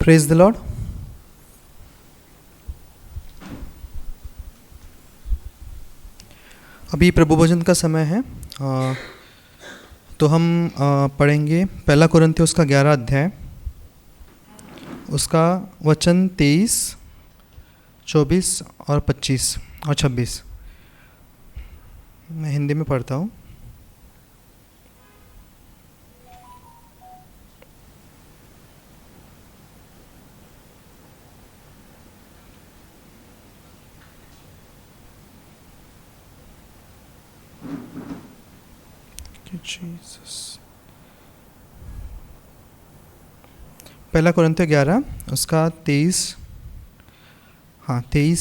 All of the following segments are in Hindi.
Praise the Lord. अभी प्रभु भोजन का समय है। तो हम पढ़ेंगे पहला कुरिन्थियों का 11 अध्याय, उसका वचन 23, 24 और 25 और 26। मैं हिंदी में पढ़ता हूँ। पहला कुरिन्थियों 11 उसका 23,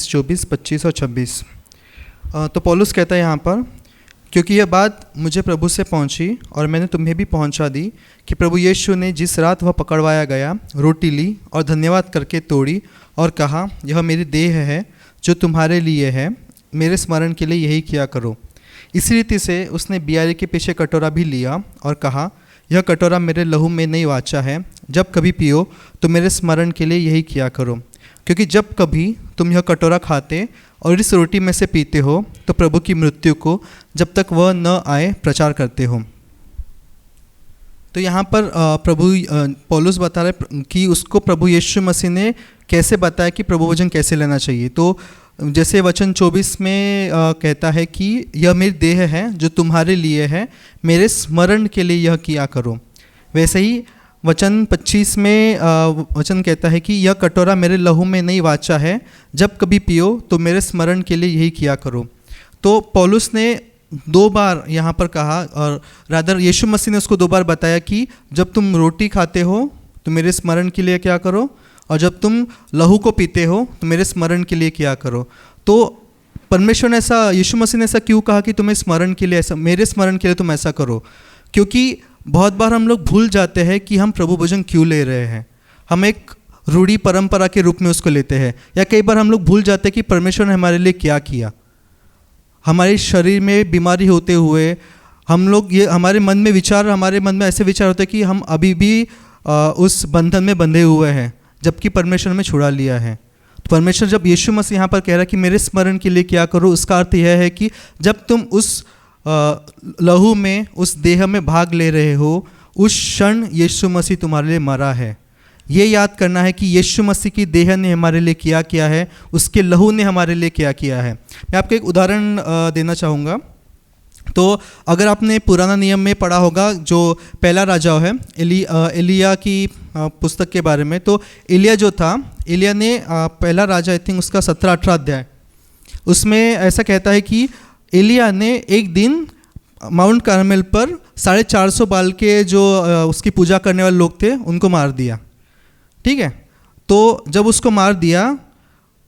24, 25 और 26। तो पौलुस कहता है यहाँ पर, क्योंकि यह बात मुझे प्रभु से पहुँची और मैंने तुम्हें भी पहुँचा दी कि प्रभु यीशु ने जिस रात वह पकड़वाया गया रोटी ली और धन्यवाद करके तोड़ी और कहा, यह मेरी देह है जो तुम्हारे लिए है, मेरे स्मरण के लिए यही किया करो। इसी रीति से उसने बियारी के पीछे कटोरा भी लिया और कहा, यह कटोरा मेरे लहू में नई वाचा है, जब कभी पियो तो मेरे स्मरण के लिए यही किया करो। क्योंकि जब कभी तुम यह कटोरा खाते और इस रोटी में से पीते हो तो प्रभु की मृत्यु को जब तक वह न आए प्रचार करते हो। तो यहाँ पर पौलुस बता रहे कि उसको प्रभु यीशु मसीह ने कैसे बताया कि प्रभु भोजन कैसे लेना चाहिए। तो जैसे वचन 24 में कहता है कि यह मेरी देह है जो तुम्हारे लिए है, मेरे स्मरण के लिए यह किया करो। वैसे ही वचन 25 में वचन कहता है कि यह कटोरा मेरे लहू में नई वाचा है, जब कभी पियो तो मेरे स्मरण के लिए यही किया करो। तो पौलुस ने 2 बार यहाँ पर कहा, और रादर यीशु मसीह ने उसको 2 बार बताया कि जब तुम रोटी खाते हो तो मेरे स्मरण के लिए क्या करो, और जब तुम लहू को पीते हो तो मेरे स्मरण के लिए क्या करो। तो परमेश्वर ने ऐसा, यीशु मसीह ने ऐसा क्यों कहा कि तुम्हें स्मरण के लिए ऐसा, मेरे स्मरण के लिए तुम ऐसा करो? क्योंकि बहुत बार हम लोग भूल जाते हैं कि हम प्रभु भोजन क्यों ले रहे हैं। हम एक रूढ़ी परंपरा के रूप में उसको लेते हैं, या कई बार हम लोग भूल जाते हैं कि परमेश्वर ने हमारे लिए क्या किया। हमारे शरीर में बीमारी होते हुए हम लोग हमारे मन में ऐसे विचार होते हैं कि हम अभी भी उस बंधन में बंधे हुए हैं, जबकि परमेश्वर में छुड़ा लिया है। तो परमेश्वर जब यीशु मसीह यहाँ पर कह रहा है कि मेरे स्मरण के लिए क्या करो, उसका अर्थ यह है कि जब तुम उस लहू में, उस देह में भाग ले रहे हो, उस क्षण यीशु मसीह तुम्हारे लिए मरा है। ये याद करना है कि यीशु मसीह की देह ने हमारे लिए क्या किया है, उसके लहू ने हमारे लिए क्या किया है। मैं आपको एक उदाहरण देना चाहूँगा। तो अगर आपने पुराना नियम में पढ़ा होगा, जो पहला राजा है एलिया की पुस्तक के बारे में, तो एलिया जो था, एलिया ने पहला राजा आई थिंक उसका 17-18 अध्याय, उसमें ऐसा कहता है कि एलिया ने एक दिन माउंट कार्मेल पर 450 बाल के जो उसकी पूजा करने वाले लोग थे उनको मार दिया। ठीक है। तो जब उसको मार दिया,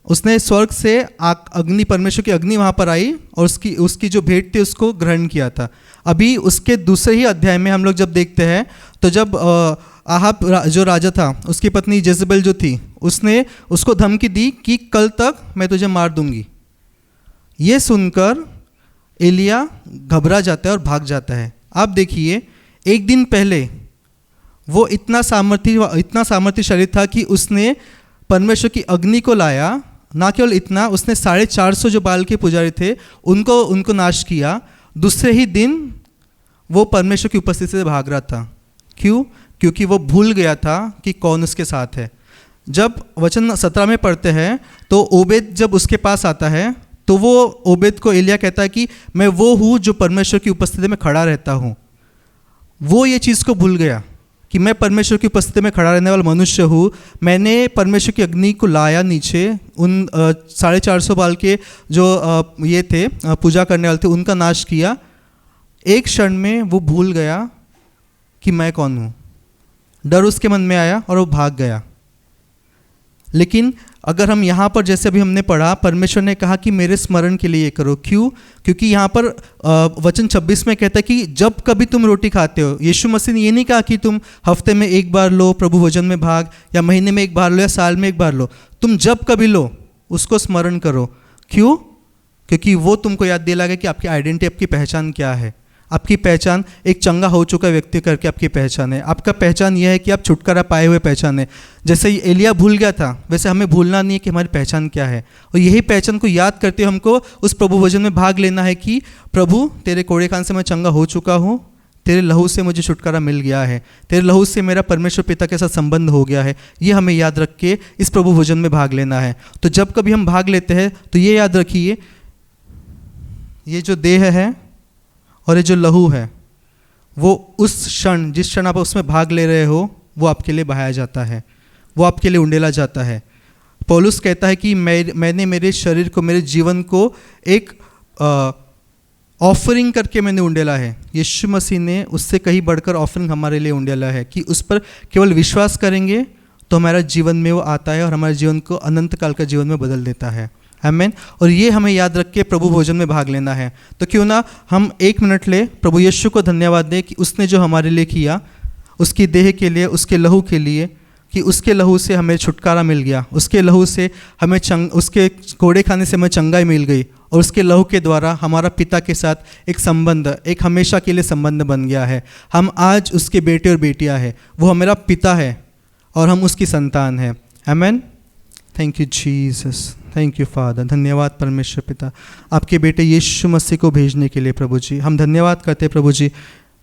उसने स्वर्ग से अग्नि, परमेश्वर की अग्नि वहाँ पर आई और उसकी जो भेंट थी उसको ग्रहण किया था। अभी उसके दूसरे ही अध्याय में हम लोग जब देखते हैं, तो जब आहाब जो राजा था, उसकी पत्नी जेजबेल जो थी, उसने उसको धमकी दी कि कल तक मैं तुझे मार दूंगी। ये सुनकर एलिया घबरा जाता है और भाग जाता है। आप देखिए, एक दिन पहले वो इतना सामर्थ्यशाली था कि उसने परमेश्वर की अग्नि को लाया। ना केवल इतना, उसने 450 जो बाल के पुजारी थे उनको नाश किया। दूसरे ही दिन वो परमेश्वर की उपस्थिति से भाग रहा था। क्यों? क्योंकि वो भूल गया था कि कौन उसके साथ है। जब वचन 17 में पढ़ते हैं, तो ओबेद जब उसके पास आता है, तो वो ओबेद को एलिया कहता है कि मैं वो हूँ जो परमेश्वर की उपस्थिति में खड़ा रहता हूँ। वो ये चीज़ को भूल गया कि मैं परमेश्वर की उपस्थिति में खड़ा रहने वाला मनुष्य हूँ। मैंने परमेश्वर की अग्नि को लाया नीचे, उन 450 बाल के जो ये थे पूजा करने वाले थे, उनका नाश किया। एक क्षण में वो भूल गया कि मैं कौन हूँ। डर उसके मन में आया और वो भाग गया। लेकिन अगर हम यहाँ पर, जैसे अभी हमने पढ़ा, परमेश्वर ने कहा कि मेरे स्मरण के लिए ये करो। क्यों? क्योंकि यहाँ पर वचन 26 में कहता है कि जब कभी तुम रोटी खाते हो। यीशु मसीह ने ये नहीं कहा कि तुम हफ्ते में एक बार लो प्रभु भोजन में भाग, या महीने में एक बार लो, या साल में एक बार लो। तुम जब कभी लो उसको स्मरण करो। क्यों? क्योंकि वो तुमको याद दिलाएगा कि आपकी आइडेंटिटी, आपकी पहचान क्या है। आपकी पहचान एक चंगा हो चुका व्यक्ति करके आपकी पहचान है। आपका पहचान यह है कि आप छुटकारा पाए हुए पहचान है। जैसे एलिया भूल गया था, वैसे हमें भूलना नहीं है कि हमारी पहचान क्या है, और यही पहचान को याद करते हुए हमको उस प्रभु भोजन में भाग लेना है कि प्रभु तेरे कोड़े खान से मैं चंगा हो चुका हूँ, तेरे लहू से मुझे छुटकारा मिल गया है, तेरे लहू से मेरा परमेश्वर पिता के साथ संबंध हो गया है। ये हमें याद रख के इस प्रभु भोजन में भाग लेना है। तो जब कभी हम भाग लेते हैं तो ये याद रखिए, ये जो देह है और ये जो लहू है, वो उस क्षण, जिस क्षण आप उसमें भाग ले रहे हो, वो आपके लिए बहाया जाता है, वो आपके लिए उंडेला जाता है। पौलुस कहता है कि मैंने मेरे शरीर को, मेरे जीवन को एक ऑफरिंग करके मैंने उंडेला है। यीशु मसीह ने उससे कहीं बढ़कर ऑफरिंग हमारे लिए उंडेला है कि उस पर केवल विश्वास करेंगे तो हमारा जीवन में वो आता है और हमारे जीवन को अनंत काल का जीवन में बदल देता है। आमीन। और ये हमें याद रख के प्रभु भोजन में भाग लेना है। तो क्यों ना हम 1 मिनट ले प्रभु यीशु को धन्यवाद दें कि उसने जो हमारे लिए किया, उसकी देह के लिए, उसके लहू के लिए, कि उसके लहू से हमें छुटकारा मिल गया, उसके लहू से हमें उसके कोड़े खाने से हमें चंगाई मिल गई, और उसके लहू के द्वारा हमारा पिता के साथ एक संबंध, एक हमेशा के लिए संबंध बन गया है। हम आज उसके बेटे और बेटियां हैं, वो हमारा पिता है और हम उसकी संतान हैं। आमीन। Thank you Jesus, thank you father. धन्यवाद परमेश्वर पिता आपके बेटे यीशु मसीह को भेजने के लिए। प्रभु जी हम धन्यवाद करते हैं प्रभु जी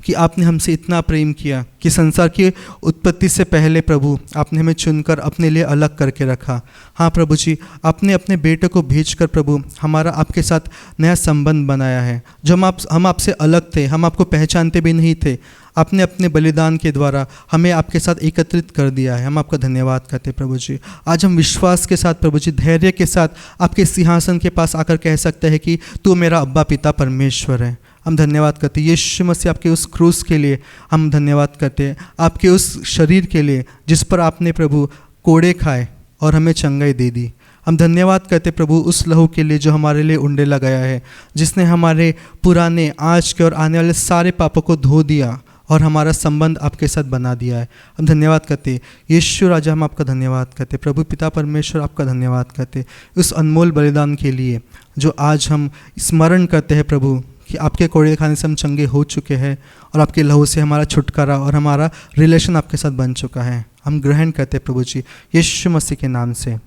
कि आपने हमसे इतना प्रेम किया कि संसार की उत्पत्ति से पहले प्रभु आपने हमें चुनकर अपने लिए अलग करके रखा। हाँ प्रभु जी, आपने अपने बेटे को भेजकर प्रभु हमारा आपके साथ नया संबंध बनाया है। जो हम आपसे अलग थे, हम आपको पहचानते भी नहीं थे, आपने अपने बलिदान के द्वारा हमें आपके साथ एकत्रित कर दिया है। हम आपका धन्यवाद करते प्रभु जी। आज हम विश्वास के साथ प्रभु जी, धैर्य के साथ आपके सिंहासन के पास आकर कह सकते हैं कि तू मेरा अब्बा पिता परमेश्वर है। हम धन्यवाद करते हैं यीशु मसीह, आपके उस क्रूस के लिए हम धन्यवाद करते हैं, आपके उस शरीर के लिए जिस पर आपने प्रभु कोड़े खाए और हमें चंगाई दे दी। हम धन्यवाद करते प्रभु उस लहू के लिए जो हमारे लिए उंडेला गया है, जिसने हमारे पुराने, आज के और आने वाले सारे पापों को धो दिया और हमारा संबंध आपके साथ बना दिया है। हम धन्यवाद करते यीशु राजा, हम आपका धन्यवाद करते प्रभु पिता परमेश्वर, आपका धन्यवाद करते उस अनमोल बलिदान के लिए जो आज हम स्मरण करते हैं प्रभु कि आपके कोड़े खाने से हम चंगे हो चुके हैं और आपके लहू से हमारा छुटकारा और हमारा रिलेशन आपके साथ बन चुका है। हम ग्रहण करते हैं प्रभु जी यीशु मसीह के नाम से,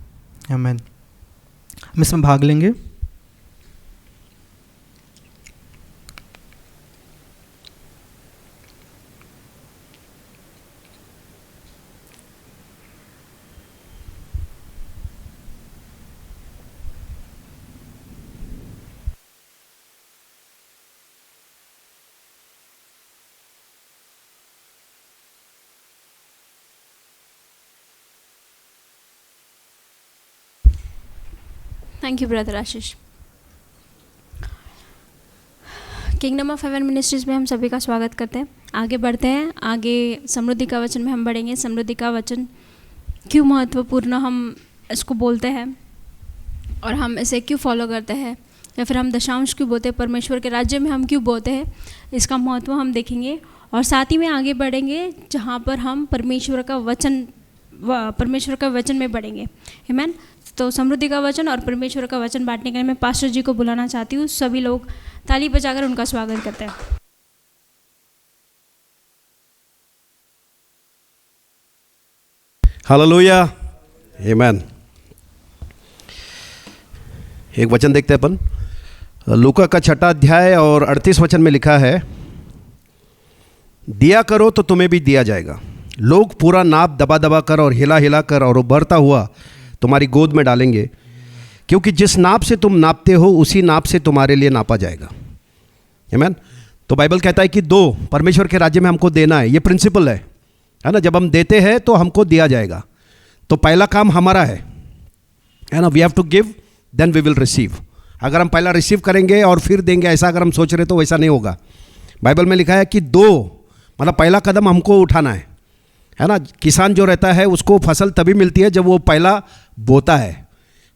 आमीन। हम इसमें भाग लेंगे। Thank you brother Ashish. Kingdom of haven ministries में हम सभी का स्वागत करते हैं। आगे बढ़ते हैं, आगे समृद्धि का वचन में हम बढ़ेंगे। समृद्धि का वचन क्यों महत्वपूर्ण हम इसको बोलते हैं और हम इसे क्यों फॉलो करते हैं, या फिर हम दशांश क्यों बोते हैं, परमेश्वर के राज्य में हम क्यों बोते हैं, इसका महत्व हम देखेंगे। और साथ ही में आगे बढ़ेंगे जहाँ पर हम परमेश्वर का वचन में बढ़ेंगे। आमीन। तो समृद्धि का वचन और परमेश्वर का वचन बांटने के लिए मैं पास्टर जी को बुलाना चाहती हूँ। सभी लोग ताली बजाकर उनका स्वागत करते हैं। हालेलुया, आमीन। एक वचन देखते हैं अपन, लूका का 6 अध्याय और 38 वचन में लिखा है, दिया करो तो तुम्हें भी दिया जाएगा, लोग पूरा नाप दबा दबा कर और हिला हिला कर और उभरता हुआ तुम्हारी गोद में डालेंगे, क्योंकि जिस नाप से तुम नापते हो उसी नाप से तुम्हारे लिए नापा जाएगा। आमीन। तो बाइबल कहता है कि परमेश्वर के राज्य में हमको देना है, ये प्रिंसिपल है ना। जब हम देते हैं तो हमको दिया जाएगा। तो पहला काम हमारा है ना, we have to give then we will receive. अगर हम पहला रिसीव करेंगे और फिर देंगे, ऐसा अगर हम सोच रहे तो वैसा नहीं होगा। बाइबल में लिखा है कि मतलब पहला कदम हमको उठाना है ना। किसान जो रहता है उसको फसल तभी मिलती है जब वो पहला बोता है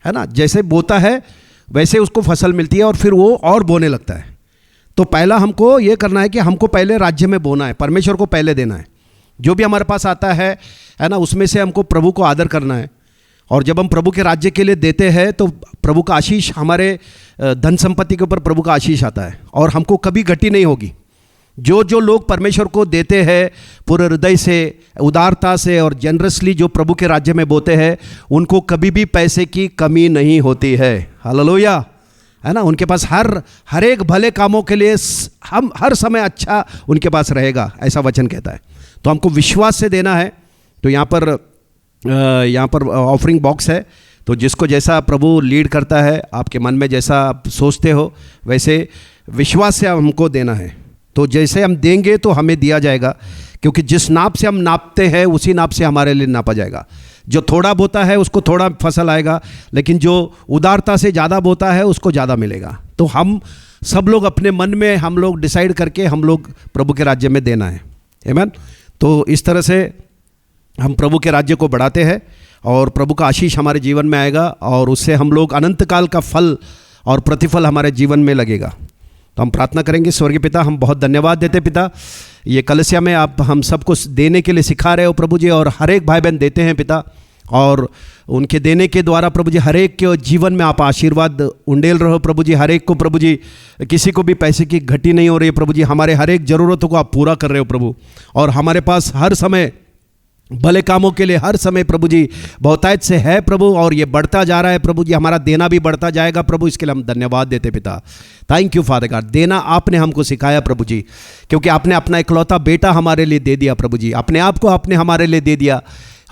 ना। जैसे बोता है वैसे उसको फसल मिलती है और फिर वो और बोने लगता है। तो पहला हमको ये करना है कि हमको पहले राज्य में बोना है, परमेश्वर को पहले देना है। जो भी हमारे पास आता है ना, उसमें से हमको प्रभु को आदर करना है। और जब हम प्रभु के राज्य के लिए देते हैं तो प्रभु का आशीष, हमारे धन संपत्ति के ऊपर प्रभु का आशीष आता है और हमको कभी घटी नहीं होगी। जो जो लोग परमेश्वर को देते हैं पूरे हृदय से, उदारता से और जनरसली जो प्रभु के राज्य में बोते हैं, उनको कभी भी पैसे की कमी नहीं होती है। हालेलुया, है ना। उनके पास हर एक भले कामों के लिए हम हर समय अच्छा उनके पास रहेगा, ऐसा वचन कहता है। तो हमको विश्वास से देना है। तो यहाँ पर ऑफरिंग बॉक्स है, तो जिसको जैसा प्रभु लीड करता है, आपके मन में जैसा आप सोचते हो वैसे विश्वास से हमको देना है। तो जैसे हम देंगे तो हमें दिया जाएगा, क्योंकि जिस नाप से हम नापते हैं उसी नाप से हमारे लिए नापा जाएगा। जो थोड़ा बोता है उसको थोड़ा फसल आएगा, लेकिन जो उदारता से ज़्यादा बोता है उसको ज़्यादा मिलेगा। तो हम सब लोग अपने मन में हम लोग डिसाइड करके हम लोग प्रभु के राज्य में देना है। आमीन। तो इस तरह से हम प्रभु के राज्य को बढ़ाते हैं और प्रभु का आशीष हमारे जीवन में आएगा और उससे हम लोग अनंत काल का फल और प्रतिफल हमारे जीवन में लगेगा। तो हम प्रार्थना करेंगे। स्वर्गीय पिता, हम बहुत धन्यवाद देते पिता, ये कलसिया में आप हम सबको देने के लिए सिखा रहे हो प्रभु जी, और हर एक भाई बहन देते हैं पिता, और उनके देने के द्वारा प्रभु जी हर एक के जीवन में आप आशीर्वाद उंडेल रहो प्रभु जी। हर एक को प्रभु जी, किसी को भी पैसे की घटी नहीं हो रही है प्रभु जी। हमारे हर एक ज़रूरतों को आप पूरा कर रहे हो प्रभु, और हमारे पास हर समय भले कामों के लिए हर समय प्रभु जी बहुतायत से है प्रभु, और ये बढ़ता जा रहा है प्रभु जी। हमारा देना भी बढ़ता जाएगा प्रभु, इसके लिए हम धन्यवाद देते पिता। Thank you father God. देना आपने हमको सिखाया प्रभु जी, क्योंकि आपने अपना इकलौता बेटा हमारे लिए दे दिया प्रभु जी। अपने आप को आपने हमारे लिए दे दिया,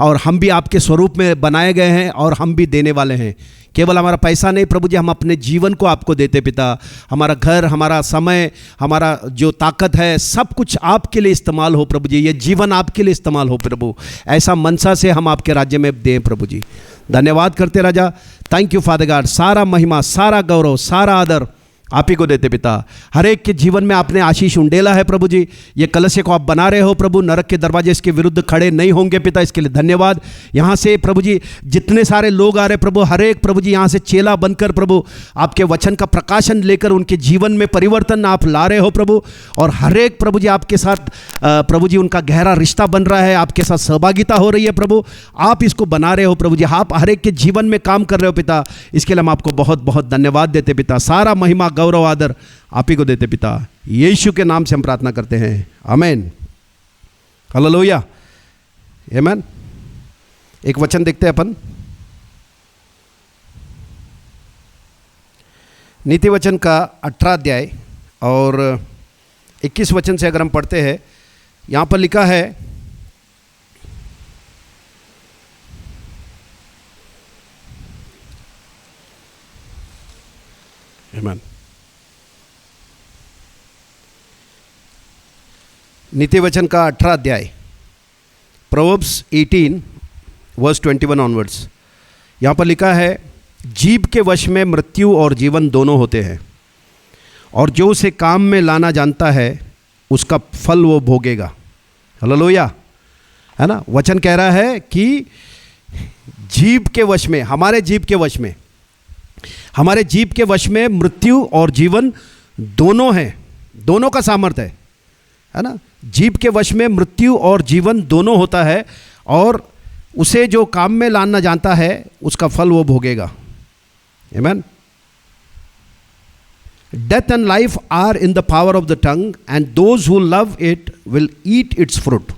और हम भी आपके स्वरूप में बनाए गए हैं और हम भी देने वाले हैं। केवल हमारा पैसा नहीं प्रभु जी, हम अपने जीवन को आपको देते पिता। हमारा घर, हमारा समय, हमारा जो ताकत है, सब कुछ आपके लिए इस्तेमाल हो प्रभु जी। ये जीवन आपके लिए इस्तेमाल हो प्रभु, ऐसा मनसा से हम आपके राज्य में दें प्रभु जी। धन्यवाद करते राजा। Thank you father God. सारा महिमा, सारा गौरव, सारा आदर आप ही को देते पिता। हर एक के जीवन में आपने आशीष उंडेला है प्रभु जी। ये कलश को आप बना रहे हो प्रभु, नरक के दरवाजे इसके विरुद्ध खड़े नहीं होंगे पिता, इसके लिए धन्यवाद। यहाँ से प्रभु जी जितने सारे लोग आ रहे प्रभु, हर एक प्रभु जी यहाँ से चेला बनकर प्रभु आपके वचन का प्रकाशन लेकर उनके जीवन में परिवर्तन आप ला रहे हो प्रभु, और हर एक प्रभु जी आपके साथ प्रभु जी उनका गहरा रिश्ता बन रहा है, आपके साथ सहभागिता हो रही है प्रभु। आप इसको बना रहे हो प्रभु जी, आप हर एक के जीवन में काम कर रहे हो पिता, इसके लिए हम आपको बहुत बहुत धन्यवाद देते पिता। सारा महिमा, गौरव, आदर आप ही को देते पिता। यीशु के नाम से हम प्रार्थना करते हैं, आमीन। हालेलुया, आमीन। एक वचन देखते हैं अपन, नीति वचन का 18 अध्याय और 21 वचन से अगर हम पढ़ते हैं, यहाँ पर लिखा है, आमीन। नीति वचन का 18 अध्याय, प्रोवर्ब्स 18 वर्स 21 ऑनवर्ड्स। यहाँ पर लिखा है, जीभ के वश में मृत्यु और जीवन दोनों होते हैं, और जो उसे काम में लाना जानता है उसका फल वो भोगेगा। हालेलुया, है ना। वचन कह रहा है कि जीभ के वश में, हमारे जीभ के वश में, हमारे जीभ के वश में मृत्यु और जीवन दोनों हैं, दोनों का सामर्थ्य है ना। जीभ के वश में मृत्यु और जीवन दोनों होता है, और उसे जो काम में लाना जानता है उसका फल वो भोगेगा। आमीन। Death and life are in the power of the tongue, and those who love it will eat its fruit.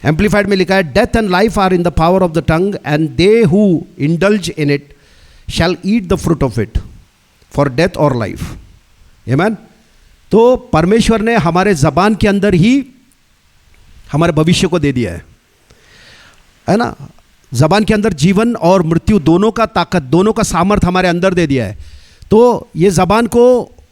Amplified में लिखा है, death and life are in the power of the tongue, and they who indulge in it shall eat the fruit of it, for death और लाइफ। आमीन। तो परमेश्वर ने हमारे ज़बान के अंदर ही हमारे भविष्य को दे दिया है ना। ज़बान के अंदर जीवन और मृत्यु दोनों का ताकत, दोनों का सामर्थ्य हमारे अंदर दे दिया है। तो ये ज़बान को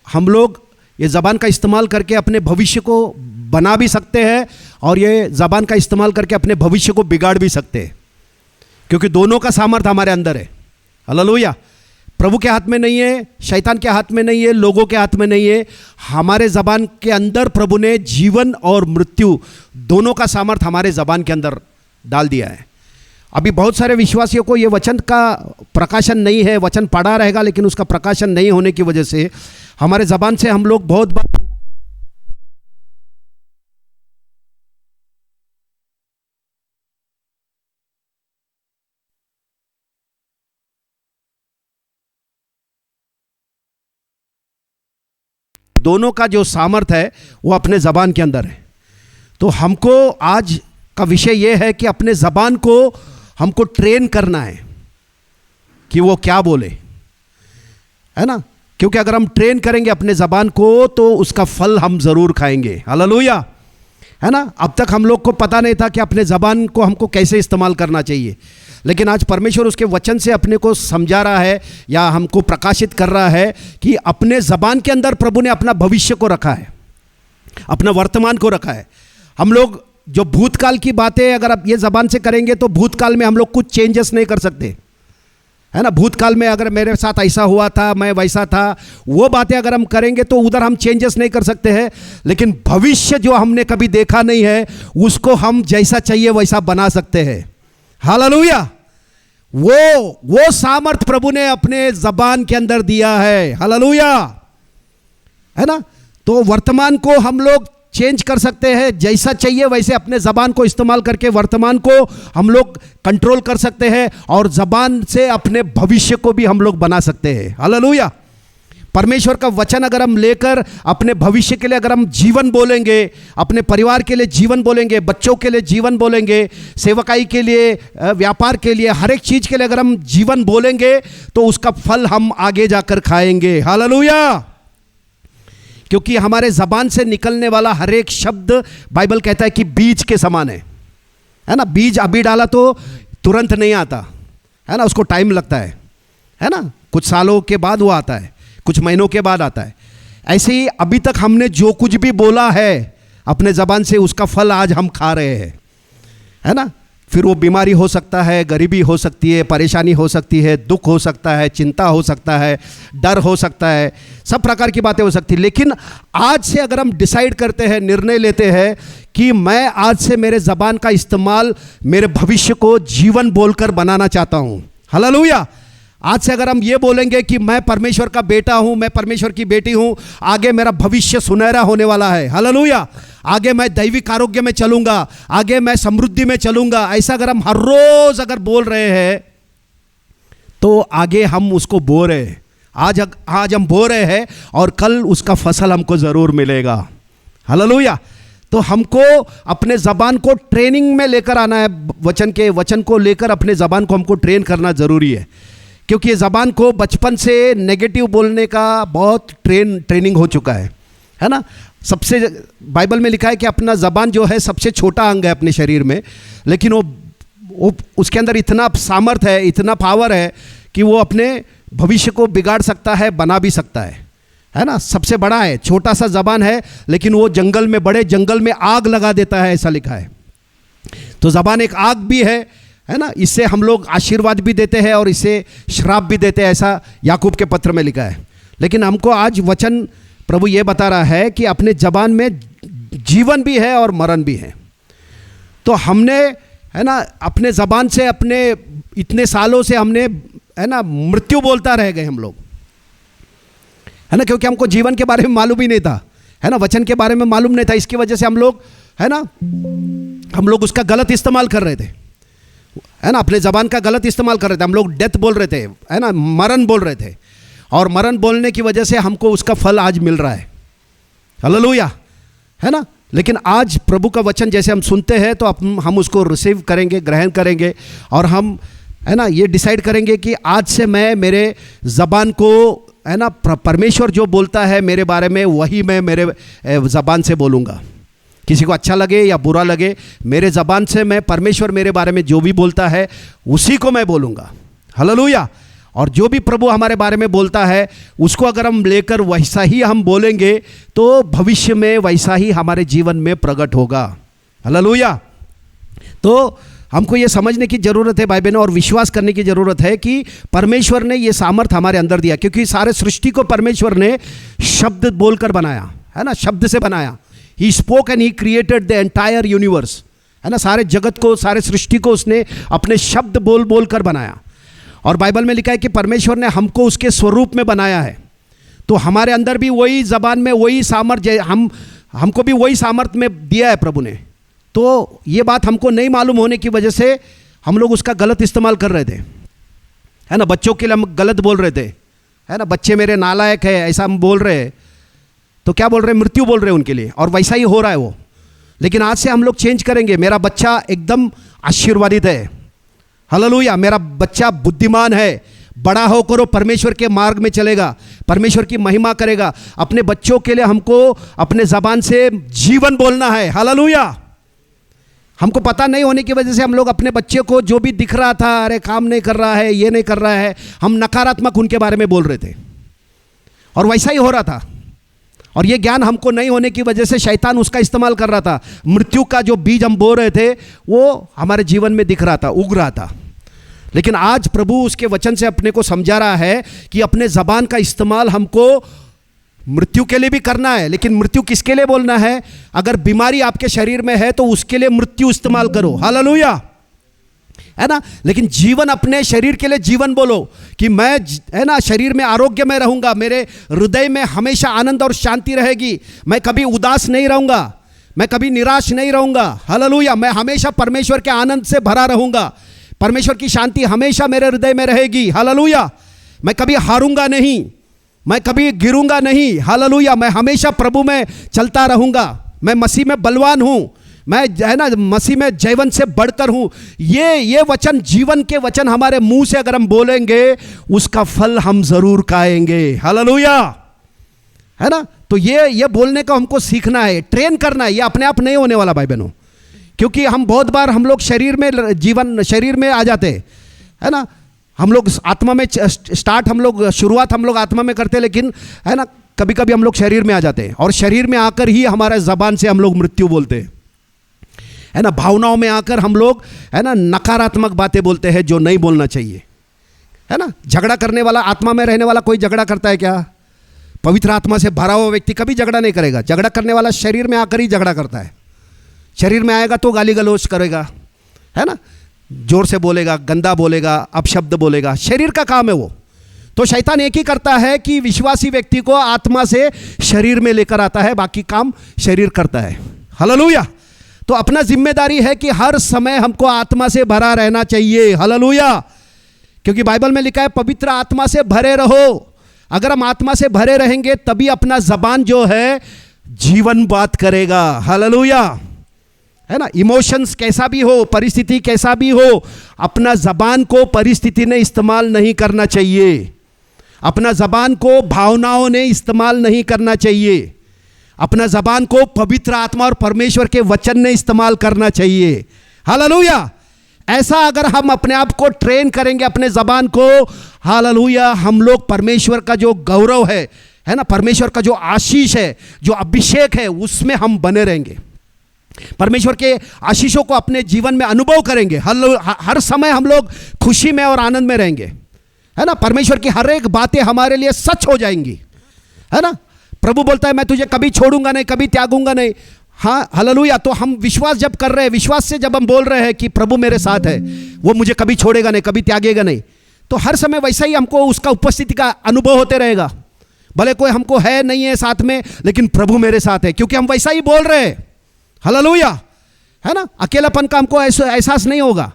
हम लोग, ये ज़बान का इस्तेमाल करके अपने भविष्य को बना भी सकते हैं, और ये ज़बान का इस्तेमाल करके अपने भविष्य को बिगाड़ भी सकते हैं, क्योंकि दोनों का सामर्थ्य हमारे अंदर है। हालेलुया। प्रभु के हाथ में नहीं है, शैतान के हाथ में नहीं है, लोगों के हाथ में नहीं है। हमारे ज़बान के अंदर प्रभु ने जीवन और मृत्यु दोनों का सामर्थ्य हमारे ज़बान के अंदर डाल दिया है। अभी बहुत सारे विश्वासियों को ये वचन का प्रकाशन नहीं है, वचन पढ़ा रहेगा लेकिन उसका प्रकाशन नहीं होने की वजह से हमारे ज़बान से हम लोग बहुत बार दोनों का जो सामर्थ्य है वो अपने ज़बान के अंदर है। तो हमको आज का विषय ये है कि अपने ज़बान को हमको ट्रेन करना है कि वो क्या बोले, है ना। क्योंकि अगर हम ट्रेन करेंगे अपने ज़बान को तो उसका फल हम ज़रूर खाएंगे। हालेलुया, है ना। अब तक हम लोग को पता नहीं था कि अपने ज़बान को हमको कैसे इस्तेमाल करना चाहिए, लेकिन आज परमेश्वर उसके वचन से अपने को समझा रहा है या हमको प्रकाशित कर रहा है कि अपने ज़बान के अंदर प्रभु ने अपना भविष्य को रखा है, अपना वर्तमान को रखा है। हम लोग जो भूतकाल की बातें अगर आप ये ज़बान से करेंगे तो भूतकाल में हम लोग कुछ चेंजेस नहीं कर सकते, है ना। भूतकाल में अगर मेरे साथ ऐसा हुआ था, मैं वैसा था, वो बातें अगर हम करेंगे तो उधर हम चेंजेस नहीं कर सकते हैं। लेकिन भविष्य जो हमने कभी देखा नहीं है उसको हम जैसा चाहिए वैसा बना सकते हैं। हालेलुया, वो सामर्थ प्रभु ने अपने ज़बान के अंदर दिया है। हालेलुया, है ना। तो वर्तमान को हम लोग चेंज कर सकते हैं, जैसा चाहिए वैसे अपने ज़बान को इस्तेमाल करके वर्तमान को हम लोग कंट्रोल कर सकते हैं और ज़बान से अपने भविष्य को भी हम लोग बना सकते हैं। हालेलुया। परमेश्वर का वचन अगर हम लेकर अपने भविष्य के लिए अगर हम जीवन बोलेंगे, अपने परिवार के लिए जीवन बोलेंगे, बच्चों के लिए जीवन बोलेंगे, सेवकाई के लिए, व्यापार के लिए, हर एक चीज़ के लिए अगर हम जीवन बोलेंगे तो उसका फल हम आगे जाकर खाएंगे। हालेलुया। क्योंकि हमारे ज़बान से निकलने वाला हर एक शब्द बाइबल कहता है कि बीज के समान है ना। बीज अभी डाला तो तुरंत नहीं आता, है ना, उसको टाइम लगता है ना। कुछ सालों के बाद वो आता है, कुछ महीनों के बाद आता है। ऐसे ही अभी तक हमने जो कुछ भी बोला है अपने ज़बान से उसका फल आज हम खा रहे हैं, है ना। फिर वो बीमारी हो सकता है, गरीबी हो सकती है, परेशानी हो सकती है, दुख हो सकता है, चिंता हो सकता है, डर हो सकता है, सब प्रकार की बातें हो सकती है। लेकिन आज से अगर हम डिसाइड करते हैं, निर्णय लेते हैं कि मैं आज से मेरे ज़बान का इस्तेमाल मेरे भविष्य को जीवन बोलकर बनाना चाहता हूँ। हालेलुया। आज से अगर हम ये बोलेंगे कि मैं परमेश्वर का बेटा हूँ, मैं परमेश्वर की बेटी हूँ, आगे मेरा भविष्य सुनहरा होने वाला है। हालेलुया। आगे मैं दैविक आरोग्य में चलूँगा, आगे मैं समृद्धि में चलूँगा, ऐसा अगर हम हर रोज़ अगर बोल रहे हैं तो आगे हम उसको बो रहे हैं। आज हम बो रहे हैं और कल उसका फसल हमको ज़रूर मिलेगा। हालेलुया। तो हमको अपने ज़बान को ट्रेनिंग में लेकर आना है। वचन को लेकर अपने ज़बान को हमको ट्रेन करना ज़रूरी है, क्योंकि ये ज़बान को बचपन से नेगेटिव बोलने का बहुत ट्रेनिंग हो चुका है ना। सबसे बाइबल में लिखा है कि अपना ज़बान जो है सबसे छोटा अंग है अपने शरीर में, लेकिन वो उसके अंदर इतना सामर्थ है, इतना पावर है कि वो अपने भविष्य को बिगाड़ सकता है, बना भी सकता है ना। सबसे बड़ा है, छोटा सा ज़बान है, लेकिन वो जंगल में, बड़े जंगल में आग लगा देता है, ऐसा लिखा है। तो ज़बान एक आग भी है ना। इससे हम लोग आशीर्वाद भी देते हैं और इससे श्राप भी देते हैं, ऐसा याकूब के पत्र में लिखा है। लेकिन हमको आज वचन प्रभु ये बता रहा है कि अपने ज़बान में जीवन भी है और मरण भी है। तो हमने, है ना, अपने ज़बान से अपने इतने सालों से हमने, है ना, मृत्यु बोलता रह गए हम लोग, है ना, क्योंकि हमको जीवन के बारे में मालूम ही नहीं था, है ना, वचन के बारे में मालूम नहीं था। इसकी वजह से हम लोग, है ना, हम लोग उसका गलत इस्तेमाल कर रहे थे, है ना, अपने ज़बान का गलत इस्तेमाल कर रहे थे। हम लोग डेथ बोल रहे थे, है ना, मरण बोल रहे थे, और मरण बोलने की वजह से हमको उसका फल आज मिल रहा है। हालेलुया, है ना। लेकिन आज प्रभु का वचन जैसे हम सुनते हैं तो हम उसको रिसीव करेंगे, ग्रहण करेंगे, और हम, है ना, ये डिसाइड करेंगे कि आज से मैं मेरे ज़बान को, है ना, परमेश्वर जो बोलता है मेरे बारे में वही मैं मेरे ज़बान से बोलूँगा। किसी को अच्छा लगे या बुरा लगे, मेरे ज़बान से मैं, परमेश्वर मेरे बारे में जो भी बोलता है उसी को मैं बोलूँगा। हालेलुया। और जो भी प्रभु हमारे बारे में बोलता है उसको अगर हम लेकर वैसा ही हम बोलेंगे तो भविष्य में वैसा ही हमारे जीवन में प्रकट होगा। हालेलुया। तो हमको ये समझने की ज़रूरत है भाई बहनों, और विश्वास करने की ज़रूरत है कि परमेश्वर ने ये सामर्थ हमारे अंदर दिया, क्योंकि सारे सृष्टि को परमेश्वर ने शब्द बोलकर बनाया, है ना, शब्द से बनाया। He spoke and he created the entire universe, है ना, सारे जगत को, सारे सृष्टि को उसने अपने शब्द बोल बोल कर बनाया। और बाइबल में लिखा है कि परमेश्वर ने हमको उसके स्वरूप में बनाया है। तो हमारे अंदर भी वही ज़बान में वही सामर्थ्य, हमको भी वही सामर्थ्य में दिया है प्रभु ने। तो ये बात हमको नहीं मालूम होने की वजह से हम लोग उसका गलत इस्तेमाल कर रहे थे, है ना। बच्चों के लिए हम गलत बोल रहे थे, है ना, बच्चे मेरे नालायक है, ऐसा हम बोल रहे हैं, तो क्या बोल रहे हैं? मृत्यु बोल रहे हैं उनके लिए, और वैसा ही हो रहा है वो। लेकिन आज से हम लोग चेंज करेंगे। मेरा बच्चा एकदम आशीर्वादित है, हालेलुया। मेरा बच्चा बुद्धिमान है, बड़ा होकर वो परमेश्वर के मार्ग में चलेगा, परमेश्वर की महिमा करेगा। अपने बच्चों के लिए हमको अपने ज़बान से जीवन बोलना है, हालेलुया। हमको पता नहीं होने की वजह से हम लोग अपने बच्चे को जो भी दिख रहा था, अरे काम नहीं कर रहा है, ये नहीं कर रहा है, हम नकारात्मक उनके बारे में बोल रहे थे, और वैसा ही हो रहा था। और ये ज्ञान हमको नहीं होने की वजह से शैतान उसका इस्तेमाल कर रहा था। मृत्यु का जो बीज हम बो रहे थे वो हमारे जीवन में दिख रहा था, उग रहा था। लेकिन आज प्रभु उसके वचन से अपने को समझा रहा है कि अपने ज़बान का इस्तेमाल हमको मृत्यु के लिए भी करना है। लेकिन मृत्यु किसके लिए बोलना है? अगर बीमारी आपके शरीर में है तो उसके लिए मृत्यु इस्तेमाल करो, हालेलुया, है ना। लेकिन जीवन, अपने शरीर के लिए जीवन बोलो कि मैं, है ना, शरीर में आरोग्य में रहूंगा, मेरे हृदय में हमेशा आनंद और शांति रहेगी, मैं कभी उदास नहीं रहूंगा, मैं कभी निराश नहीं रहूंगा, हालेलुया। मैं हमेशा परमेश्वर के आनंद से भरा रहूंगा, परमेश्वर की शांति हमेशा मेरे हृदय में रहेगी, हालेलुया। मैं कभी हारूंगा नहीं, मैं कभी गिरूंगा नहीं, हालेलुया। मैं हमेशा प्रभु में चलता रहूंगा, मैं मसीह में बलवान हूं, मैं, है ना, मसीह में जैवन से बढ़कर हूं। ये वचन, जीवन के वचन हमारे मुंह से अगर हम बोलेंगे उसका फल हम जरूर खाएंगे, हालेलुया, है ना। तो ये बोलने का हमको सीखना है, ट्रेन करना है। ये अपने आप नहीं होने वाला भाई बहनों, क्योंकि हम बहुत बार हम लोग शरीर में आ जाते हैं, है ना। हम लोग आत्मा में शुरुआत हम लोग आत्मा में करते हैं, लेकिन, है ना, कभी कभी हम लोग शरीर में आ जाते हैं, और शरीर में आकर ही हमारे ज़बान से हम लोग मृत्यु बोलते हैं, है ना। भावनाओं में आकर हम लोग, है ना, नकारात्मक बातें बोलते हैं जो नहीं बोलना चाहिए, है ना। झगड़ा करने वाला, आत्मा में रहने वाला कोई झगड़ा करता है क्या? पवित्र आत्मा से भरा हुआ व्यक्ति कभी झगड़ा नहीं करेगा। झगड़ा करने वाला शरीर में आकर ही झगड़ा करता है। शरीर में आएगा तो गाली गलौज करेगा, है ना, जोर से बोलेगा, गंदा बोलेगा, अपशब्द बोलेगा, शरीर का काम है वो। तो शैतान एक ही करता है कि विश्वासी व्यक्ति को आत्मा से शरीर में लेकर आता है, बाकी काम शरीर करता है, हालेलुया। तो अपना जिम्मेदारी है कि हर समय हमको आत्मा से भरा रहना चाहिए, हालेलुया, क्योंकि बाइबल में लिखा है पवित्र आत्मा से भरे रहो। अगर हम आत्मा से भरे रहेंगे तभी अपना ज़बान जो है जीवन बात करेगा, हालेलुया, है ना। इमोशंस कैसा भी हो, परिस्थिति कैसा भी हो, अपना ज़बान को परिस्थिति ने इस्तेमाल नहीं करना चाहिए, अपना ज़बान को भावनाओं ने इस्तेमाल नहीं करना चाहिए, अपना ज़बान को पवित्र आत्मा और परमेश्वर के वचन ने इस्तेमाल करना चाहिए, हालेलुया। ऐसा अगर हम अपने आप को ट्रेन करेंगे, अपने ज़बान को, हालेलुया, हम लोग परमेश्वर का जो गौरव है ना, परमेश्वर का जो आशीष है, जो अभिषेक है, उसमें हम बने रहेंगे। परमेश्वर के आशीषों को अपने जीवन में अनुभव करेंगे। हर समय हम लोग खुशी में और आनंद में रहेंगे, है ना। परमेश्वर की हर एक बातें हमारे लिए सच हो जाएंगी, है ना। प्रभु बोलता है मैं तुझे कभी छोड़ूंगा नहीं, कभी त्यागूंगा नहीं, हाँ, हालेलुया। तो हम विश्वास जब कर रहे हैं, विश्वास से जब हम बोल रहे हैं कि प्रभु मेरे साथ है, वो मुझे कभी छोड़ेगा नहीं, कभी त्यागेगा नहीं, तो हर समय वैसा ही हमको उसका उपस्थिति का अनुभव होते रहेगा। भले कोई हमको है नहीं है साथ में, लेकिन प्रभु मेरे साथ है, क्योंकि हम वैसा ही बोल रहे हैं, हालेलुया, है ना। अकेलापन का हमको एहसास नहीं होगा।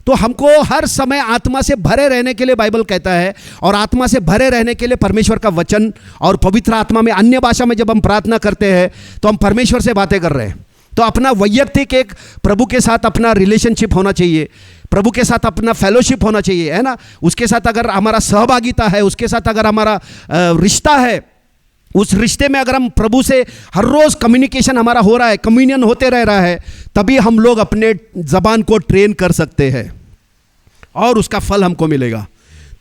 तो हमको हर समय आत्मा से भरे रहने के लिए बाइबल कहता है, और आत्मा से भरे रहने के लिए परमेश्वर का वचन और पवित्र आत्मा में, अन्य भाषा में जब हम प्रार्थना करते हैं तो हम परमेश्वर से बातें कर रहे हैं। तो अपना वैयक्तिक एक प्रभु के साथ अपना रिलेशनशिप होना चाहिए, प्रभु के साथ अपना फेलोशिप होना चाहिए, है ना। उसके साथ अगर हमारा सहभागिता है, उसके साथ अगर हमारा रिश्ता है, उस रिश्ते में अगर हम प्रभु से हर रोज़ कम्युनिकेशन हमारा हो रहा है, कम्युनियन होते रह रहा है, तभी हम लोग अपने ज़बान को ट्रेन कर सकते हैं और उसका फल हमको मिलेगा।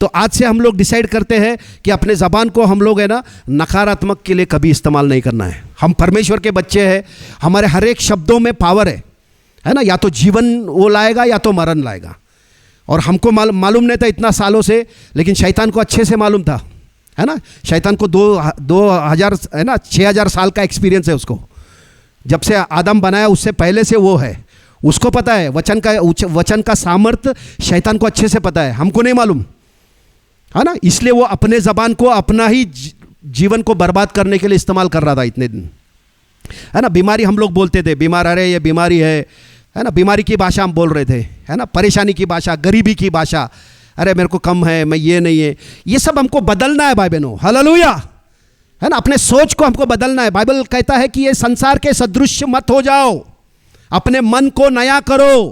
तो आज से हम लोग डिसाइड करते हैं कि अपने ज़बान को हम लोग, है ना, नकारात्मक के लिए कभी इस्तेमाल नहीं करना है। हम परमेश्वर के बच्चे हैं, हमारे हर एक शब्दों में पावर है ना। या तो जीवन वो लाएगा या तो मरण लाएगा। और हमको मालूम नहीं था इतना सालों से, लेकिन शैतान को अच्छे से मालूम था, है ना। शैतान को 2000 है ना 6000 साल का एक्सपीरियंस है उसको। जब से आदम बनाया उससे पहले से वो है, उसको पता है वचन का सामर्थ्य शैतान को अच्छे से पता है, हमको नहीं मालूम, है ना। इसलिए वो अपने ज़बान को अपना ही जीवन को बर्बाद करने के लिए इस्तेमाल कर रहा था इतने दिन, है ना। बीमारी हम लोग बोलते थे, बीमार, अरे ये बीमारी है ना। बीमारी की भाषा हम बोल रहे थे, है ना। परेशानी की भाषा, गरीबी की भाषा, अरे मेरे को कम है, मैं ये नहीं है, ये सब हमको बदलना है भाई बहनों, हालेलुया, है ना, अपने सोच को हमको बदलना है। बाइबल कहता है कि ये संसार के सदृश मत हो जाओ, अपने मन को नया करो,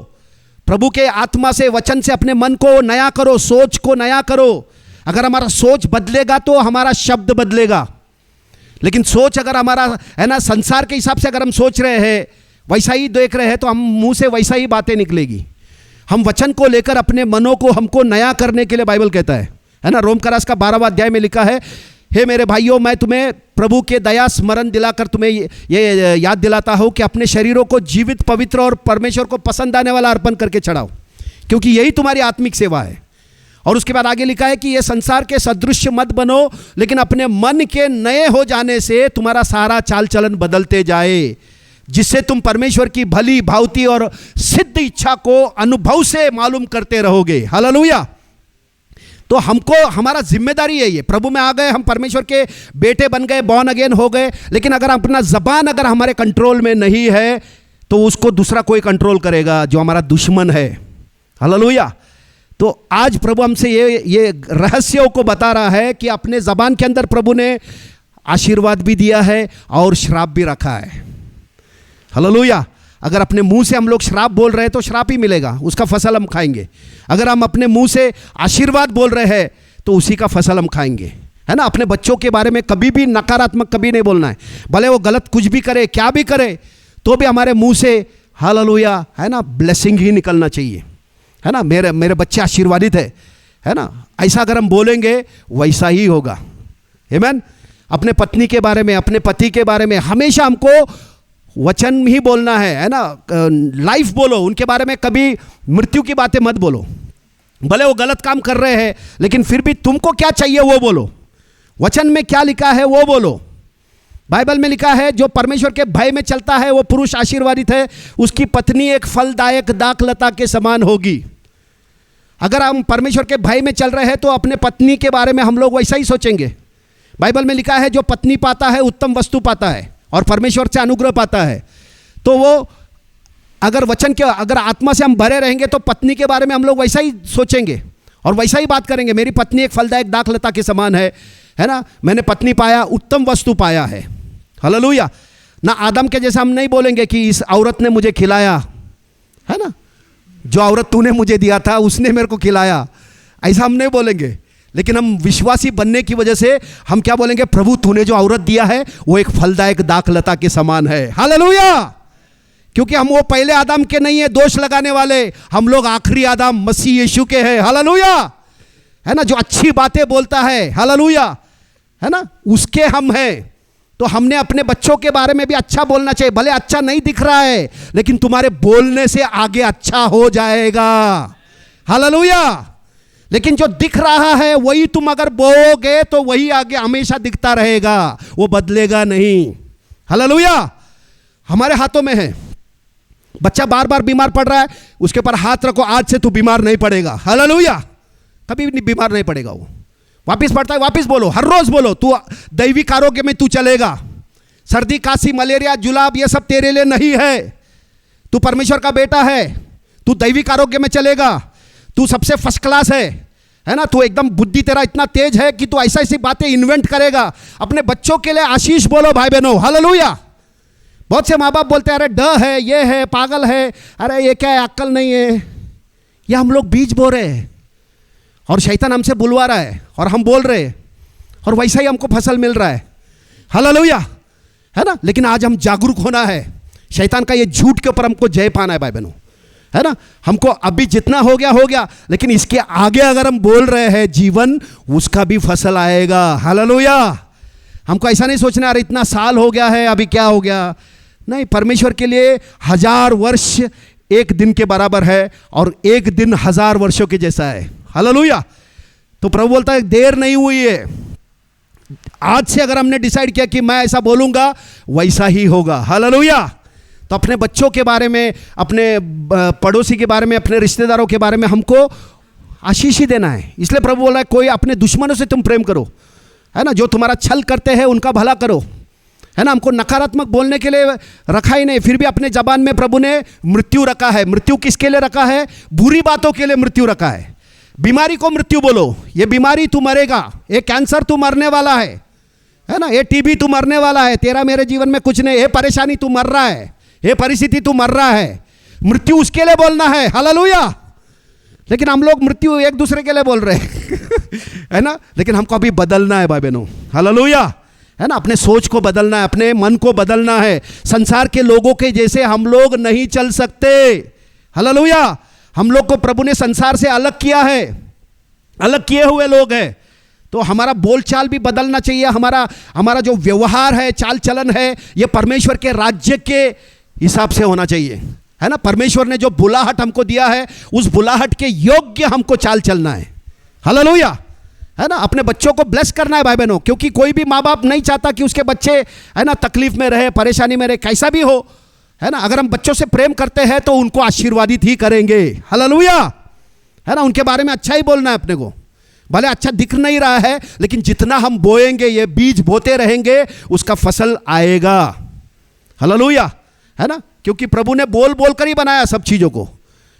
प्रभु के आत्मा से, वचन से अपने मन को नया करो, सोच को नया करो। अगर हमारा सोच बदलेगा तो हमारा शब्द बदलेगा। लेकिन सोच अगर हमारा, है ना, संसार के हिसाब से अगर हम सोच रहे हैं, वैसा ही देख रहे हैं, तो हम मुंह से वैसा ही बातें निकलेगी। हम वचन को लेकर अपने मनों को हमको नया करने के लिए बाइबल कहता है ना, रोमकरास का 12वां अध्याय में लिखा है, हे मेरे भाइयों, मैं तुम्हें प्रभु के दया स्मरण दिलाकर तुम्हें ये याद दिलाता हूँ कि अपने शरीरों को जीवित, पवित्र और परमेश्वर को पसंद आने वाला अर्पण करके चढ़ाओ, क्योंकि यही तुम्हारी आत्मिक सेवा है। और उसके बाद आगे लिखा है कि ये संसार के सदृश मत बनो, लेकिन अपने मन के नए हो जाने से तुम्हारा सारा चाल चलन बदलते जाए, जिससे तुम परमेश्वर की भली, भावती और सिद्ध इच्छा को अनुभव से मालूम करते रहोगे। हालेलुया। तो हमको, हमारा जिम्मेदारी है ये, प्रभु में आ गए, हम परमेश्वर के बेटे बन गए, बॉर्न अगेन हो गए, लेकिन अगर अपना जबान अगर हमारे कंट्रोल में नहीं है तो उसको दूसरा कोई कंट्रोल करेगा, जो हमारा दुश्मन है। हालेलुया। तो आज प्रभु हमसे ये रहस्यों को बता रहा है कि अपने जबान के अंदर प्रभु ने आशीर्वाद भी दिया है और श्राप भी रखा है। हालेलुया। अगर अपने मुंह से हम लोग श्राप बोल रहे हैं तो श्राप ही मिलेगा, उसका फसल हम खाएंगे। अगर हम अपने मुंह से आशीर्वाद बोल रहे हैं तो उसी का फसल हम खाएंगे, है ना। अपने बच्चों के बारे में कभी भी नकारात्मक कभी नहीं बोलना है, भले वो गलत कुछ भी करे, क्या भी करे, तो भी हमारे मुंह से हालेलुया, है ना, ब्लेसिंग ही निकलना चाहिए, है ना। मेरे बच्चे आशीर्वादित है ना, ऐसा अगर हम बोलेंगे वैसा ही होगा। आमीन। अपने पत्नी के बारे में, अपने पति के बारे में हमेशा हमको वचन ही बोलना है ना। लाइफ बोलो, उनके बारे में कभी मृत्यु की बातें मत बोलो। भले वो गलत काम कर रहे हैं, लेकिन फिर भी तुमको क्या चाहिए वो बोलो। वचन में क्या लिखा है वो बोलो। बाइबल में लिखा है, जो परमेश्वर के भय में चलता है वो पुरुष आशीर्वादित है, उसकी पत्नी एक फलदायक दाखलता के समान होगी। अगर हम परमेश्वर के भय में चल रहे हैं तो अपने पत्नी के बारे में हम लोग वैसा ही सोचेंगे। बाइबल में लिखा है, जो पत्नी पाता है उत्तम वस्तु पाता है और परमेश्वर से अनुग्रह पाता है। तो वो अगर वचन के, अगर आत्मा से हम भरे रहेंगे तो पत्नी के बारे में हम लोग वैसा ही सोचेंगे और वैसा ही बात करेंगे। मेरी पत्नी एक फलदायक दाखलता के समान है ना, मैंने पत्नी पाया, उत्तम वस्तु पाया है। हालेलुया। ना आदम के जैसा हम नहीं बोलेंगे कि इस औरत ने मुझे खिलाया, है ना, जो औरत तूने मुझे दिया था उसने मेरे को खिलाया, ऐसा हम नहीं बोलेंगे। लेकिन हम विश्वासी बनने की वजह से हम क्या बोलेंगे, प्रभु तूने जो औरत दिया है वो एक फलदायक दाखलता के समान है। हालेलुया। क्योंकि हम वो पहले आदम के नहीं है दोष लगाने वाले, हम लोग आखिरी आदम मसीह यीशु के हैं। हालेलुया। है ना, जो अच्छी बातें बोलता है, हालेलुया, है ना, उसके हम हैं। तो हमने अपने बच्चों के बारे में भी अच्छा बोलना चाहिए। भले अच्छा नहीं दिख रहा है, लेकिन तुम्हारे बोलने से आगे अच्छा हो जाएगा। हालेलुया। लेकिन जो दिख रहा है वही तुम अगर बोओगे तो वही आगे हमेशा दिखता रहेगा, वो बदलेगा नहीं। हालेलुया। हमारे हाथों में है। बच्चा बार बार बीमार पड़ रहा है, उसके ऊपर हाथ रखो, आज से तू बीमार नहीं पड़ेगा। हालेलुया। कभी भी बीमार नहीं पड़ेगा वो। वापिस पड़ता है, वापिस बोलो, हर रोज बोलो, तू दैविक आरोग्य में तू चलेगा। सर्दी, खांसी, मलेरिया, जुलाब ये सब तेरे लिए नहीं है। तू परमेश्वर का बेटा है, तू दैविक आरोग्य में चलेगा। तू सबसे फर्स्ट क्लास है ना। तू एकदम बुद्धि तेरा इतना तेज है कि तू ऐसा ऐसी बातें इन्वेंट करेगा। अपने बच्चों के लिए आशीष बोलो भाई बहनों। हालेलुया। बहुत से माँ बाप बोलते हैं, अरे ड है, ये है, पागल है, अरे ये क्या है, अक्ल नहीं है। ये हम लोग बीज बो रहे हैं और शैतान हमसे बुलवा रहा है और हम बोल रहे हैं और वैसा ही हमको फसल मिल रहा है। हालेलुया। है ना। लेकिन आज हम जागरूक होना है, शैतान का ये झूठ के ऊपर हमको जय पाना है भाई बहनों, है ना। हमको अभी जितना हो गया, लेकिन इसके आगे अगर हम बोल रहे हैं जीवन, उसका भी फसल आएगा। हालेलुया। हमको ऐसा नहीं सोचना अरे इतना साल हो गया है अभी क्या हो गया, नहीं। परमेश्वर के लिए 1000 वर्ष एक दिन के बराबर है और एक दिन 1000 वर्षों के जैसा है। हालेलुया। तो प्रभु बोलता है देर नहीं हुई है, आज से अगर हमने डिसाइड किया कि मैं ऐसा बोलूंगा वैसा ही होगा। हालेलुया। तो अपने बच्चों के बारे में, अपने पड़ोसी के बारे में, अपने रिश्तेदारों के बारे में हमको आशीष ही देना है। इसलिए प्रभु बोला है, कोई अपने दुश्मनों से तुम प्रेम करो, है ना, जो तुम्हारा छल करते हैं उनका भला करो, है ना। हमको नकारात्मक बोलने के लिए रखा ही नहीं, फिर भी अपने जबान में प्रभु ने मृत्यु रखा है। मृत्यु किसके लिए रखा है? बुरी बातों के लिए मृत्यु रखा है। बीमारी को मृत्यु बोलो, ये बीमारी तू मरेगा, ये कैंसर तू मरने वाला है, है ना, ये टीबी तू मरने वाला है, तेरा मेरे जीवन में कुछ नहीं, ये परेशानी तू मर रहा है, ये परिस्थिति तू मर रहा है, मृत्यु उसके लिए बोलना है, हालेलुया। लेकिन हम लोग मृत्यु एक दूसरे के लिए बोल रहे हैं है ना, लेकिन हमको अभी बदलना है भाई बहनों, हालेलुया, है ना, अपने सोच को बदलना है, अपने मन को बदलना है। संसार के लोगों के जैसे हम लोग नहीं चल सकते, हालेलुया। हम लोग को प्रभु ने संसार से अलग किया है, अलग किए हुए लोग हैं, तो हमारा बोलचाल भी बदलना चाहिए, हमारा जो व्यवहार है, चाल चलन है, ये परमेश्वर के राज्य के हिसाब से होना चाहिए, है ना। परमेश्वर ने जो बुलाहट हमको दिया है, उस बुलाहट के योग्य हमको चाल चलना है, हालेलुया, है ना। अपने बच्चों को ब्लेस करना है भाई बहनों, क्योंकि कोई भी माँ बाप नहीं चाहता कि उसके बच्चे, है ना, तकलीफ में रहे, परेशानी में रहे, कैसा भी हो, है ना। अगर हम बच्चों से प्रेम करते हैं तो उनको आशीर्वादित ही करेंगे, हालेलुया, है ना। उनके बारे में अच्छा ही बोलना है अपने को, भले अच्छा दिख नहीं रहा है, लेकिन जितना हम बोएंगे, ये बीज बोते रहेंगे, उसका फसल आएगा, हालेलुया, है ना। क्योंकि प्रभु ने बोल बोल कर ही बनाया सब चीज़ों को,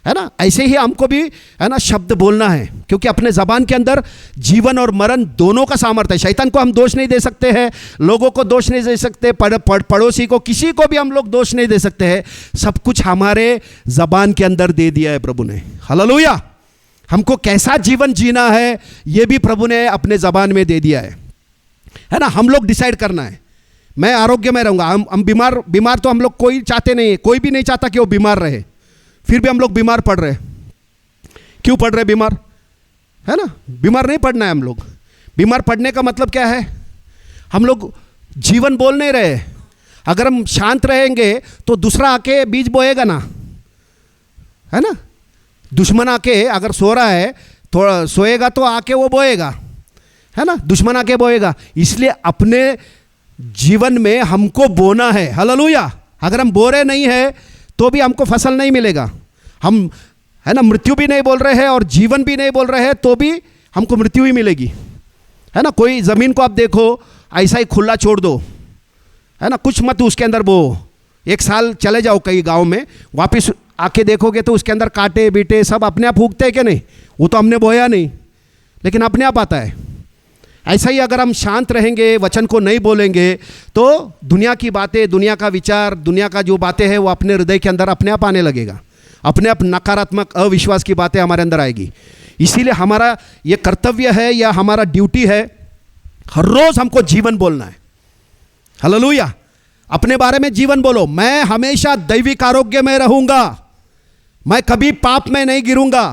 है ना। ऐसे ही हमको भी, है ना, शब्द बोलना है, क्योंकि अपने ज़बान के अंदर जीवन और मरण दोनों का सामर्थ्य है। शैतान को हम दोष नहीं दे सकते हैं, लोगों को दोष नहीं दे सकते, पड़ोसी को, किसी को भी हम लोग दोष नहीं दे सकते हैं। सब कुछ हमारे ज़बान के अंदर दे दिया है प्रभु ने, हालेलुया। हमको कैसा जीवन जीना है ये भी प्रभु ने अपने ज़बान में दे दिया है ना। हम लोग डिसाइड करना है, मैं आरोग्य में रहूँगा। हम बीमार तो हम लोग कोई चाहते नहीं है, कोई भी नहीं चाहता कि वो बीमार रहे, फिर भी हम लोग बीमार पड़ रहे। क्यों पड़ रहे बीमार, है ना। बीमार नहीं पड़ना है हम लोग। बीमार पड़ने का मतलब क्या है, हम लोग जीवन बोल नहीं रहे। अगर हम शांत रहेंगे तो दूसरा आके बीज बोएगा ना, है ना। दुश्मन आके अगर सो रहा है, थोड़ा सोएगा तो आके वो बोएगा, है ना, दुश्मन आके बोएगा। इसलिए अपने जीवन में हमको बोना है, हालेलुया। अगर हम बो रहे नहीं है तो भी हमको फसल नहीं मिलेगा। हम, है ना, मृत्यु भी नहीं बोल रहे हैं और जीवन भी नहीं बोल रहे हैं तो भी हमको मृत्यु ही मिलेगी, है ना। कोई ज़मीन को आप देखो, ऐसा ही खुला छोड़ दो, है ना, कुछ मत उसके अंदर बो। एक साल चले जाओ कई गांव में, वापस आके देखोगे तो उसके अंदर कांटे बीटे सब अपने आप उगते हैं कि नहीं, वो तो हमने बोया नहीं, लेकिन अपने आप आता है। ऐसा ही अगर हम शांत रहेंगे, वचन को नहीं बोलेंगे, तो दुनिया की बातें, दुनिया का विचार, दुनिया का जो बातें हैं वो अपने हृदय के अंदर अपने आप आने लगेगा, अपने आप नकारात्मक अविश्वास की बातें हमारे अंदर आएगी। इसीलिए हमारा ये कर्तव्य है या हमारा ड्यूटी है, हर रोज़ हमको जीवन बोलना है, हालेलुया। अपने बारे में जीवन बोलो, मैं हमेशा दैविक आरोग्य में रहूँगा, मैं कभी पाप में नहीं गिरूंगा,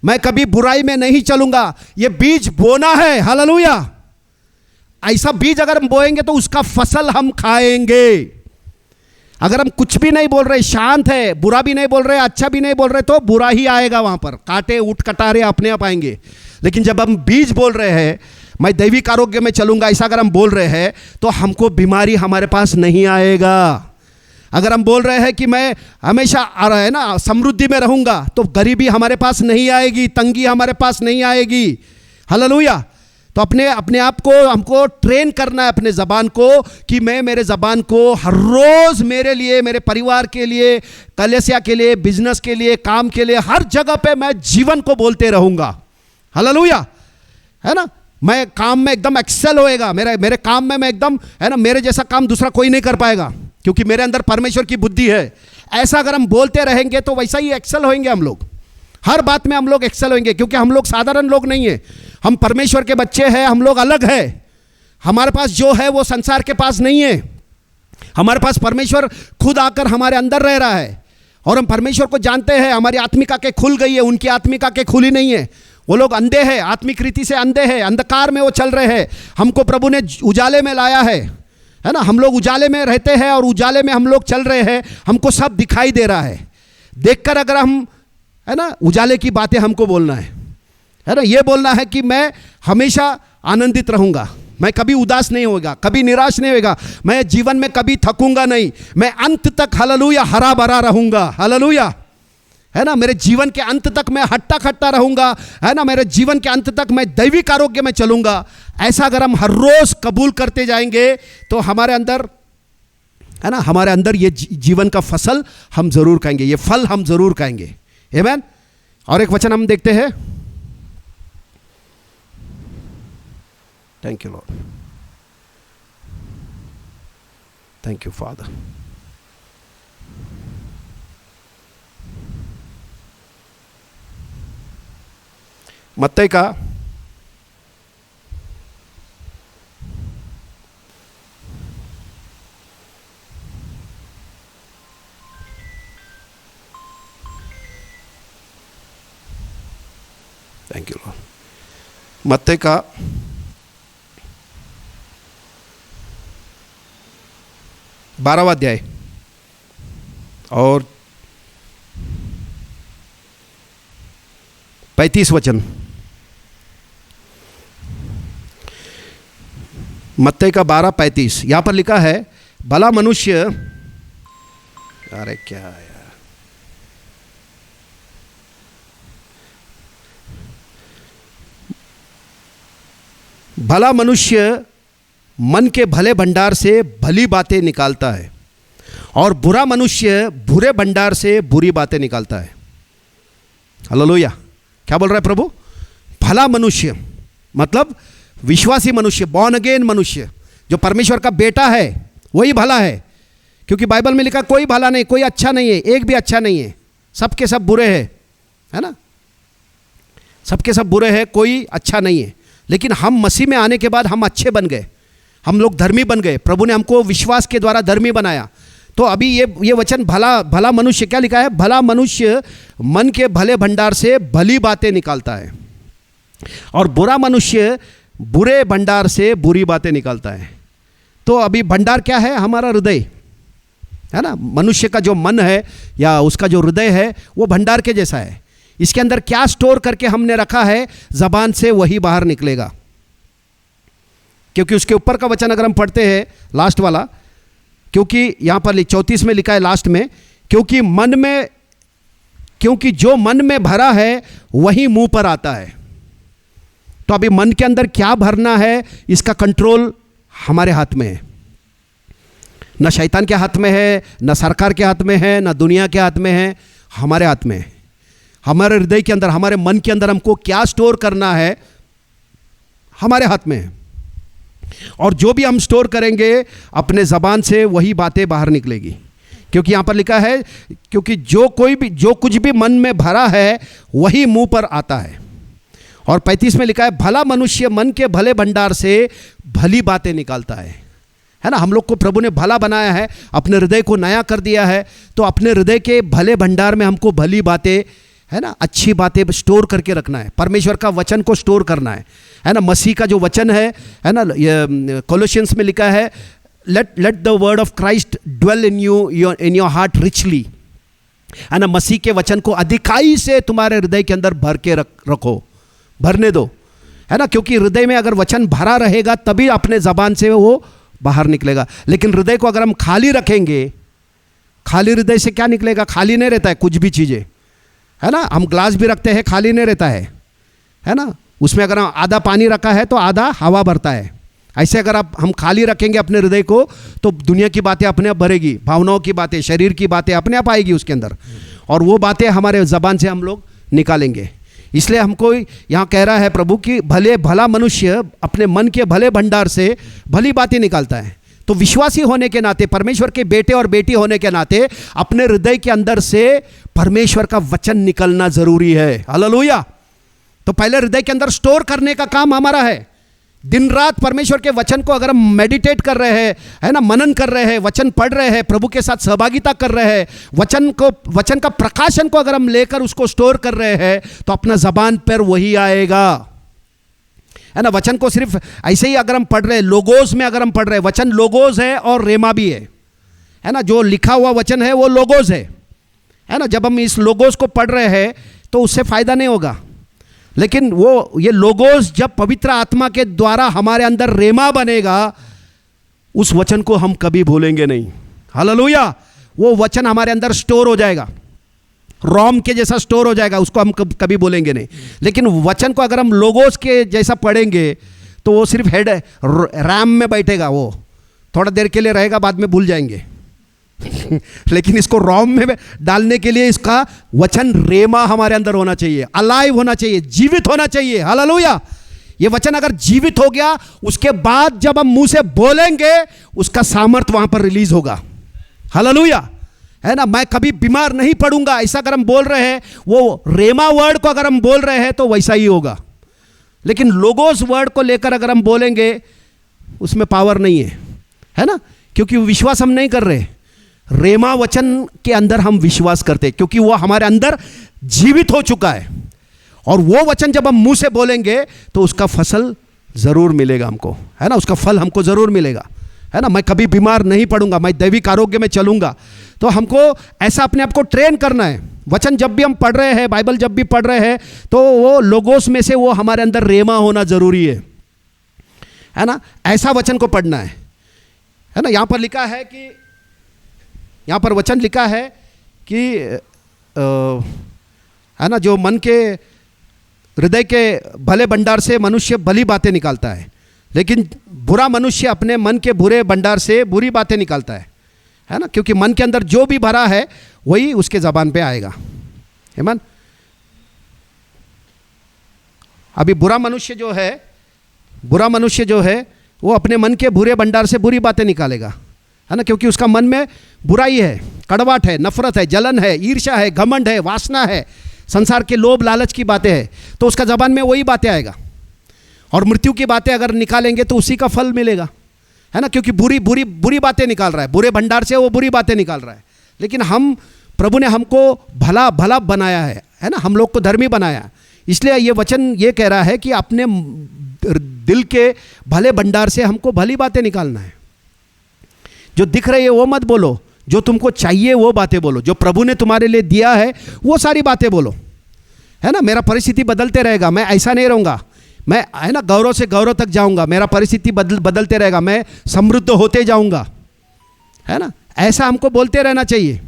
मैं कभी बुराई में नहीं चलूंगा। ये बीज बोना है, हालेलुया। ऐसा बीज अगर हम बोएंगे तो उसका फसल हम खाएंगे। अगर हम कुछ भी नहीं बोल रहे, शांत है, बुरा भी नहीं बोल रहे, अच्छा भी नहीं बोल रहे, तो बुरा ही आएगा वहाँ पर, कांटे उठ कटारे अपने आप आएंगे। लेकिन जब हम बीज बोल रहे हैं, मैं दैविक आरोग्य में चलूंगा, ऐसा अगर हम बोल रहे हैं तो हमको बीमारी हमारे पास नहीं आएगा। अगर हम बोल रहे हैं कि मैं हमेशा, है ना, समृद्धि में रहूंगा, तो गरीबी हमारे पास नहीं आएगी, तंगी हमारे पास नहीं आएगी, हालेलुया। तो अपने आप को हमको ट्रेन करना है, अपने ज़बान को, कि मैं मेरे ज़बान को हर रोज़ मेरे लिए, मेरे परिवार के लिए, कलीसिया के लिए, बिजनेस के लिए, काम के लिए, हर जगह पे मैं जीवन को बोलते रहूँगा, हालेलुया, है ना। मैं काम में एकदम एक्सेल होएगा, मेरे काम में मैं एकदम, है ना, मेरे जैसा काम दूसरा कोई नहीं कर पाएगा, क्योंकि मेरे अंदर परमेश्वर की बुद्धि है। ऐसा अगर हम बोलते रहेंगे तो वैसा ही एक्सेल होएंगे हम लोग, हर बात में हम लोग एक्सेल होंगे, क्योंकि हम लोग साधारण लोग नहीं हैं, हम परमेश्वर के बच्चे हैं, हम लोग अलग हैं। हमारे पास जो है वो संसार के पास नहीं है। हमारे पास परमेश्वर खुद आकर हमारे अंदर रह रहा है, और हम परमेश्वर को जानते हैं। हमारी आत्मिका के खुल गई है, उनकी आत्मिका के खुली नहीं है। वो लोग अंधे हैं, आत्मिक रीति से अंधे हैं, अंधकार में वो चल रहे हैं। हमको प्रभु ने उजाले में लाया है ना। हम लोग उजाले में रहते हैं और उजाले में हम लोग चल रहे हैं, हमको सब दिखाई दे रहा है। देखकर अगर हम, है ना, उजाले की बातें हमको बोलना है ना, ये बोलना है कि मैं हमेशा आनंदित रहूँगा, मैं कभी उदास नहीं होगा, कभी निराश नहीं होगा, मैं जीवन में कभी थकूंगा नहीं, मैं अंत तक, हालेलुया, हरा भरा रहूँगा, हालेलुया, है ना। मेरे जीवन के अंत तक मैं हट्टा खट्टा रहूँगा, है ना। मेरे जीवन के अंत तक मैं दैविक आरोग्य में चलूँगा। ऐसा अगर हम हर रोज़ कबूल करते जाएंगे तो हमारे अंदर, है ना, हमारे अंदर ये जीवन का फसल हम ज़रूर खाएंगे, ये फल हम ज़रूर खाएंगे, आमीन। और एक वचन हम देखते हैं, thank you Lord. Thank you father. मत्ती का 12वां अध्याय और 35 वचन। मत्ती का 12:35 यहां पर लिखा है, भला मनुष्य, अरे क्या यार, भला मनुष्य मन के भले भंडार से भली बातें निकालता है और बुरा मनुष्य बुरे भंडार से बुरी बातें निकालता है। हालेलुया। क्या बोल रहा है प्रभु? भला मनुष्य मतलब विश्वासी मनुष्य, बॉर्न अगेन मनुष्य, जो परमेश्वर का बेटा है वही भला है। क्योंकि बाइबल में लिखा कोई भला नहीं, कोई अच्छा नहीं है, एक भी अच्छा नहीं है, सबके सब बुरे हैं, है ना? सबके सब बुरे हैं, कोई अच्छा नहीं है। लेकिन हम मसीह में आने के बाद हम अच्छे बन गए, हम लोग धर्मी बन गए। प्रभु ने हमको विश्वास के द्वारा धर्मी बनाया। तो अभी ये वचन भला मनुष्य, क्या लिखा है? भला मनुष्य मन के भले भंडार से भली बातें निकालता है और बुरा मनुष्य बुरे भंडार से बुरी बातें निकालता है। तो अभी भंडार क्या है? हमारा हृदय, है ना? मनुष्य का जो मन है या उसका जो हृदय है वो भंडार के जैसा है। इसके अंदर क्या स्टोर करके हमने रखा है, जबान से वही बाहर निकलेगा। क्योंकि उसके ऊपर का वचन अगर हम पढ़ते हैं, लास्ट वाला, क्योंकि यहां पर 34 में लिखा है लास्ट में, क्योंकि जो मन में भरा है वही मुंह पर आता है। तो अभी मन के अंदर क्या भरना है, इसका कंट्रोल हमारे हाथ में है। न शैतान के हाथ में है, न सरकार के हाथ में है, न दुनिया के हाथ में है, हमारे हाथ में है। हमारे हृदय के अंदर, हमारे मन के अंदर हमको क्या स्टोर करना है, हमारे हाथ में है। और जो भी हम स्टोर करेंगे अपने ज़बान से वही बातें बाहर निकलेगी। क्योंकि यहाँ पर लिखा है, क्योंकि जो कुछ भी मन में भरा है वही मुंह पर आता है। और 35 में लिखा है, भला मनुष्य मन के भले भंडार से भली बातें निकालता है ना? हम लोग को प्रभु ने भला बनाया है, अपने हृदय को नया कर दिया है। तो अपने हृदय के भले भंडार में हमको भली बातें, है ना, अच्छी बातें स्टोर करके रखना है। परमेश्वर का वचन को स्टोर करना है ना? मसीह का जो वचन है ना? कोलोसियंस में लिखा है, let the word of Christ dwell in your heart richly, है ना? मसीह के वचन को अधिकाई से तुम्हारे हृदय के अंदर भर के रखो, भरने दो, है ना? क्योंकि हृदय में अगर वचन भरा रहेगा तभी अपने ज़बान से वो बाहर निकलेगा। लेकिन हृदय को अगर हम खाली रखेंगे, खाली हृदय से क्या निकलेगा? खाली नहीं रहता है कुछ भी चीज़ें, है ना? हम ग्लास भी रखते हैं, खाली नहीं रहता है ना? उसमें अगर आधा पानी रखा है तो आधा हवा भरता है। ऐसे अगर हम खाली रखेंगे अपने हृदय को तो दुनिया की बातें अपने आप भरेगी, भावनाओं की बातें, शरीर की बातें अपने आप आएगी उसके अंदर, और वो बातें हमारे ज़बान से हम लोग निकालेंगे। इसलिए हमको यहाँ कह रहा है प्रभु कि भला मनुष्य अपने मन के भले भंडार से भली बातें निकालता है। तो विश्वासी होने के नाते, परमेश्वर के बेटे और बेटी होने के नाते अपने हृदय के अंदर से परमेश्वर का वचन निकलना जरूरी है। हालेलुया। तो पहले हृदय के अंदर स्टोर करने का काम हमारा है। दिन रात परमेश्वर के वचन को अगर हम मेडिटेट कर रहे हैं, है ना, मनन कर रहे हैं, वचन पढ़ रहे हैं, प्रभु के साथ सहभागिता कर रहे हैं, वचन का प्रकाशन को अगर हम लेकर उसको स्टोर कर रहे हैं तो अपना जबान पर वही आएगा, है ना? वचन को सिर्फ ऐसे ही अगर हम पढ़ रहे हैं, लोगोस में अगर हम पढ़ रहे हैं, वचन लोगोस है और रेमा भी है ना? जो लिखा हुआ वचन है वो लोगोस है ना? जब हम इस लोगोस को पढ़ रहे हैं तो उससे फायदा नहीं होगा। लेकिन ये लोगोस जब पवित्र आत्मा के द्वारा हमारे अंदर रेमा बनेगा, उस वचन को हम कभी भूलेंगे नहीं। हालेलुया। वो वचन हमारे अंदर स्टोर हो जाएगा, रोम के जैसा स्टोर हो जाएगा, उसको हम कभी बोलेंगे नहीं। लेकिन वचन को अगर हम लोगोस के जैसा पढ़ेंगे तो वो सिर्फ रैम में बैठेगा, वो थोड़ा देर के लिए रहेगा, बाद में भूल जाएंगे। लेकिन इसको रोम में डालने के लिए इसका वचन रेमा हमारे अंदर होना चाहिए, अलाइव होना चाहिए, जीवित होना चाहिए। हालेलुया। ये वचन अगर जीवित हो गया, उसके बाद जब हम मुंह से बोलेंगे उसका सामर्थ्य वहां पर रिलीज होगा। हालेलुया, है ना। मैं कभी बीमार नहीं पड़ूंगा, ऐसा अगर हम बोल रहे हैं, वो रेमा वर्ड को अगर हम बोल रहे हैं तो वैसा ही होगा। लेकिन लोगोस वर्ड को लेकर अगर हम बोलेंगे उसमें पावर नहीं है ना, क्योंकि विश्वास हम नहीं कर रहे। रेमा वचन के अंदर हम विश्वास करते हैं क्योंकि वो हमारे अंदर जीवित हो चुका है, और वो वचन जब हम मुंह से बोलेंगे तो उसका फसल जरूर मिलेगा हमको, है ना, उसका फल हमको जरूर मिलेगा, है ना। मैं कभी बीमार नहीं पड़ूंगा, मैं दैविक आरोग्य में चलूंगा। तो हमको ऐसा अपने आप को ट्रेन करना है। वचन जब भी हम पढ़ रहे हैं, बाइबल जब भी पढ़ रहे हैं, तो वो लोगोस में से वो हमारे अंदर रेमा होना जरूरी है ना। ऐसा वचन को पढ़ना है ना। यहाँ पर लिखा है कि, यहाँ पर वचन लिखा है कि है ना, जो मन के हृदय के भले भंडार से मनुष्य भली बातें निकालता है, लेकिन बुरा मनुष्य अपने मन के बुरे भंडार से बुरी बातें निकालता है ना। क्योंकि मन के अंदर जो भी भरा है वही उसके ज़बान पे आएगा। हेमन, अभी बुरा मनुष्य जो है वो अपने मन के बुरे भंडार से बुरी बातें निकालेगा, है ना। क्योंकि उसका मन में बुराई है, कड़वाहट है, नफरत है, जलन है, ईर्ष्या है, घमंड है, वासना है, संसार के लोभ लालच की बातें है, तो उसका ज़बान में वही बातें आएगा। और मृत्यु की बातें अगर निकालेंगे तो उसी का फल मिलेगा, है ना। क्योंकि बुरी बातें निकाल रहा है, बुरे भंडार से वो बुरी बातें निकाल रहा है। लेकिन हम, प्रभु ने हमको भला बनाया है ना, हम लोग को धर्मी बनाया। इसलिए ये वचन ये कह रहा है कि अपने दिल के भले भंडार से हमको भली बातें निकालना है। जो दिख रही है वो मत बोलो, जो तुमको चाहिए वो बातें बोलो, जो प्रभु ने तुम्हारे लिए दिया है वो सारी बातें बोलो, है ना। मेरा परिस्थिति बदलते रहेगा, मैं ऐसा नहीं रहूँगा, मैं, है ना, गौरव से गौरव तक जाऊँगा, मेरा परिस्थिति बदलते रहेगा, मैं समृद्ध होते जाऊँगा, है ना। ऐसा हमको बोलते रहना चाहिए,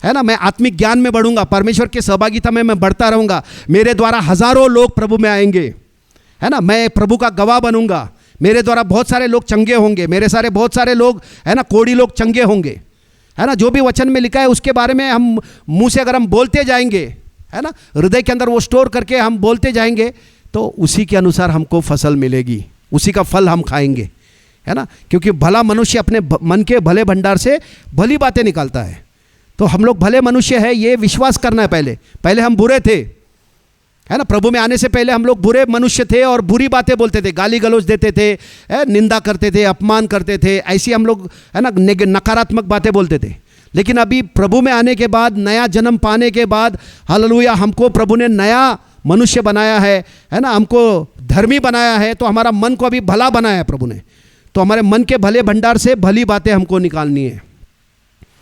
है ना। मैं आत्मिक ज्ञान में बढ़ूंगा, परमेश्वर के सहभागिता में मैं बढ़ता रहूँगा, मेरे द्वारा हज़ारों लोग प्रभु में आएंगे, है ना। मैं प्रभु का गवाह बनूंगा, मेरे द्वारा बहुत सारे लोग चंगे होंगे, बहुत सारे लोग, है ना, कोढ़ी लोग चंगे होंगे, है ना। जो भी वचन में लिखा है उसके बारे में हम मुंह से अगर हम बोलते जाएंगे, है ना, हृदय के अंदर वो स्टोर करके हम बोलते जाएंगे, तो उसी के अनुसार हमको फसल मिलेगी, उसी का फल हम खाएंगे, है ना। क्योंकि भला मनुष्य अपने मन के भले भंडार से भली बातें निकालता है। तो हम लोग भले मनुष्य है, ये विश्वास करना है। पहले हम बुरे थे, है ना। प्रभु में आने से पहले हम लोग बुरे मनुष्य थे और बुरी बातें बोलते थे, गाली गलौज देते थे, निंदा करते थे, अपमान करते थे, ऐसी हम लोग, है ना, नकारात्मक बातें बोलते थे। लेकिन अभी प्रभु में आने के बाद, नया जन्म पाने के बाद, हालेलुया, हमको प्रभु ने नया मनुष्य बनाया है ना, हमको धर्मी बनाया है। तो हमारा मन को अभी भला बनाया है प्रभु ने। तो हमारे मन के भले भंडार से भली बातें हमको निकालनी है,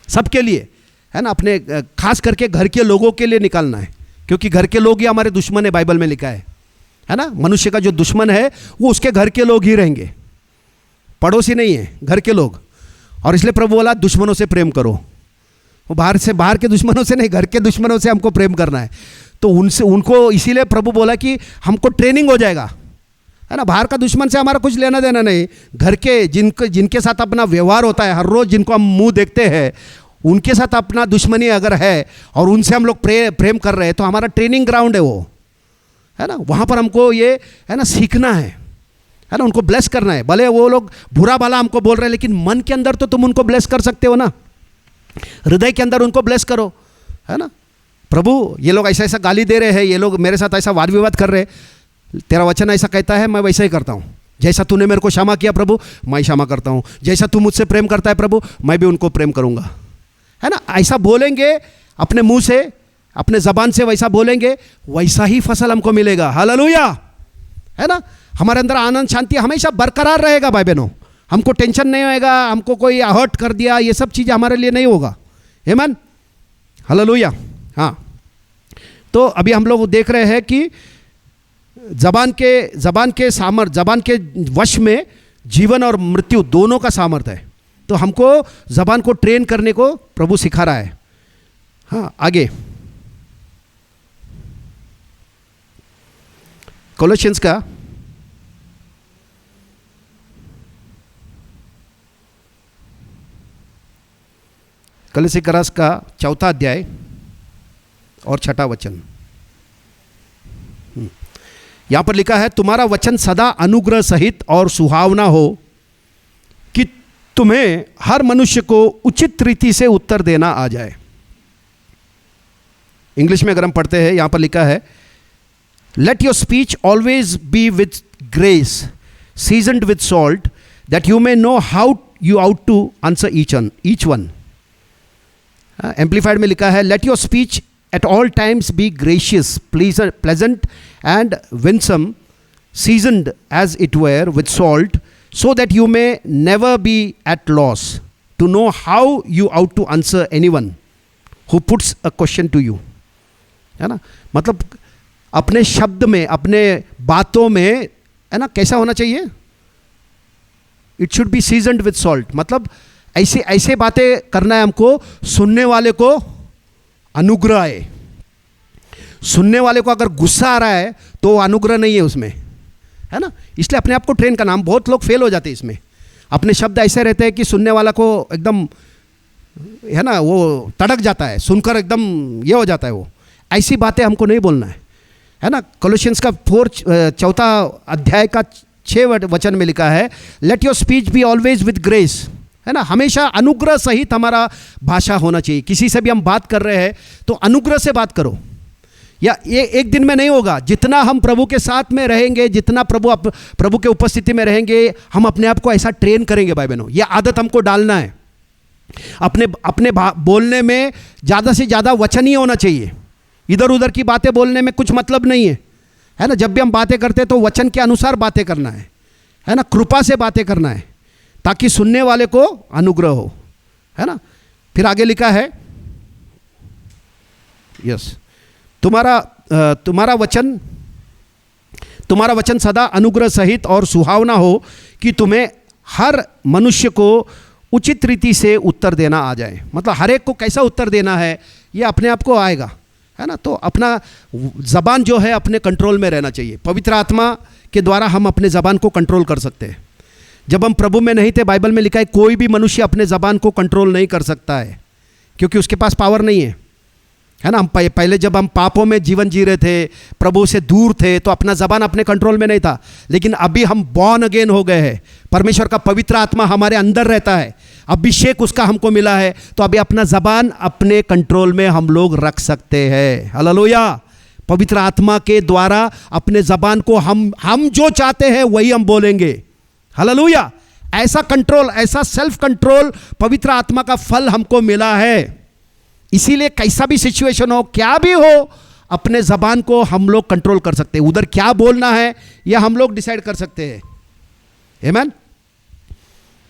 सबके लिए, है ना। अपने खास करके घर के लोगों के लिए निकालना है, क्योंकि घर के लोग ही हमारे दुश्मन है, बाइबल में लिखा है ना। मनुष्य का जो दुश्मन है वो उसके घर के लोग ही रहेंगे, पड़ोसी नहीं है, घर के लोग। और इसलिए प्रभु बोला दुश्मनों से प्रेम करो। वो बाहर के दुश्मनों से नहीं, घर के दुश्मनों से हमको प्रेम करना है। तो उनको इसीलिए प्रभु बोला कि हमको ट्रेनिंग हो जाएगा, है ना। बाहर का दुश्मन से हमारा कुछ लेना देना नहीं, घर के जिनके साथ अपना व्यवहार होता है, हर रोज़ जिनको हम मुंह देखते हैं, उनके साथ अपना दुश्मनी अगर है और उनसे हम लोग प्रेम कर रहे हैं, तो हमारा ट्रेनिंग ग्राउंड है वो, है ना। वहाँ पर हमको ये, है ना, सीखना है ना, उनको ब्लेस करना है। भले वो लोग बुरा भला हमको बोल रहे हैं, लेकिन मन के अंदर तो तुम उनको ब्लेस कर सकते हो ना, हृदय के अंदर उनको ब्लेस करो, है ना। प्रभु, ये लोग ऐसा गाली दे रहे हैं, ये लोग मेरे साथ ऐसा वाद विवाद कर रहे हैं, तेरा वचन ऐसा कहता है, मैं वैसा ही करता हूँ। जैसा तूने मेरे को क्षमा किया प्रभु, मैं क्षमा करता हूँ। जैसा तू मुझसे प्रेम करता है प्रभु, मैं भी उनको प्रेम करूँगा, है ना। ऐसा बोलेंगे अपने मुंह से, अपने ज़बान से वैसा बोलेंगे, वैसा ही फसल हमको मिलेगा। हालेलुया, है ना। हमारे अंदर आनंद शांति हमेशा बरकरार रहेगा भाई बहनों। हमको टेंशन नहीं होएगा, हमको कोई हर्ट कर दिया, ये सब चीज़ें हमारे लिए नहीं होगा। आमीन, हालेलुया। हाँ, तो अभी हम लोग देख रहे हैं कि ज़बान के सामर्थ, ज़बान के वश में जीवन और मृत्यु दोनों का सामर्थ है। तो हमको ज़बान को ट्रेन करने को प्रभु सिखा रहा है। हाँ, आगे कोलोसियंस का कलसीकरास का 4 अध्याय और 6 वचन। यहां पर लिखा है तुम्हारा वचन सदा अनुग्रह सहित और सुहावना हो कि तुम्हें हर मनुष्य को उचित रीति से उत्तर देना आ जाए। इंग्लिश में अगर हम पढ़ते हैं, यहां पर लिखा है let your speech always be with grace seasoned with salt that you may know how you ought to answer each one. Amplified में लिखा है let your speech at all times be gracious, pleasant and winsome, seasoned as it were with salt, so that you may never be at loss to know how you ought to answer anyone who puts a question to you. है ना, मतलब अपने शब्द में, अपने बातों में, है ना, कैसा होना चाहिए? It should be seasoned with salt. मतलब ऐसे बातें करना है हमको, सुनने वाले को अनुग्रह है। सुनने वाले को अगर गुस्सा आ रहा है तो अनुग्रह नहीं है उसमें, है ना। इसलिए अपने आप को ट्रेन करना, हम बहुत लोग फेल हो जाते हैं इसमें। अपने शब्द ऐसे रहते हैं कि सुनने वाला को एकदम, है ना, वो तड़क जाता है, सुनकर एकदम ये हो जाता है। वो ऐसी बातें हमको नहीं बोलना है ना। कोलोसियंस का 4 अध्याय का 6 वचन में लिखा है let your speech be always with grace, है ना। हमेशा अनुग्रह सहित हमारा भाषा होना चाहिए। किसी से भी हम बात कर रहे हैं तो अनुग्रह से बात करो। या ये एक दिन में नहीं होगा, जितना हम प्रभु के साथ में रहेंगे, जितना प्रभु के उपस्थिति में रहेंगे, हम अपने आप को ऐसा ट्रेन करेंगे भाई बहनों। ये आदत हमको डालना है। अपने बोलने में ज़्यादा से ज़्यादा वचनीय होना चाहिए। इधर उधर की बातें बोलने में कुछ मतलब नहीं है ना। जब भी हम बातें करते हैं तो वचन के अनुसार बातें करना है ना, कृपा से बातें करना है ताकि सुनने वाले को अनुग्रह हो, है ना। फिर आगे लिखा है यस तुम्हारा वचन सदा अनुग्रह सहित और सुहावना हो कि तुम्हें हर मनुष्य को उचित रीति से उत्तर देना आ जाए। मतलब हर एक को कैसा उत्तर देना है ये अपने आप को आएगा, है ना। तो अपना ज़बान जो है अपने कंट्रोल में रहना चाहिए। पवित्र आत्मा के द्वारा हम अपने ज़बान को कंट्रोल कर सकते हैं। जब हम प्रभु में नहीं थे, बाइबल में लिखा है कोई भी मनुष्य अपने ज़बान को कंट्रोल नहीं कर सकता है, क्योंकि उसके पास पावर नहीं है ना। हम पहले जब हम पापों में जीवन जी रहे थे, प्रभु से दूर थे, तो अपना ज़बान अपने कंट्रोल में नहीं था। लेकिन अभी हम बॉर्न अगेन हो गए हैं, परमेश्वर का पवित्र आत्मा हमारे अंदर रहता है, अभिषेक उसका हमको मिला है, तो अभी अपना ज़बान अपने कंट्रोल में हम लोग रख सकते हैं। हालेलुया। पवित्र आत्मा के द्वारा अपने ज़बान को हम जो चाहते हैं वही हम बोलेंगे। हालेलुया। ऐसा कंट्रोल, ऐसा सेल्फ कंट्रोल पवित्र आत्मा का फल हमको मिला है। इसीलिए कैसा भी सिचुएशन हो, क्या भी हो, अपने ज़बान को हम लोग कंट्रोल कर सकते हैं। उधर क्या बोलना है यह हम लोग डिसाइड कर सकते हैं। आमीन।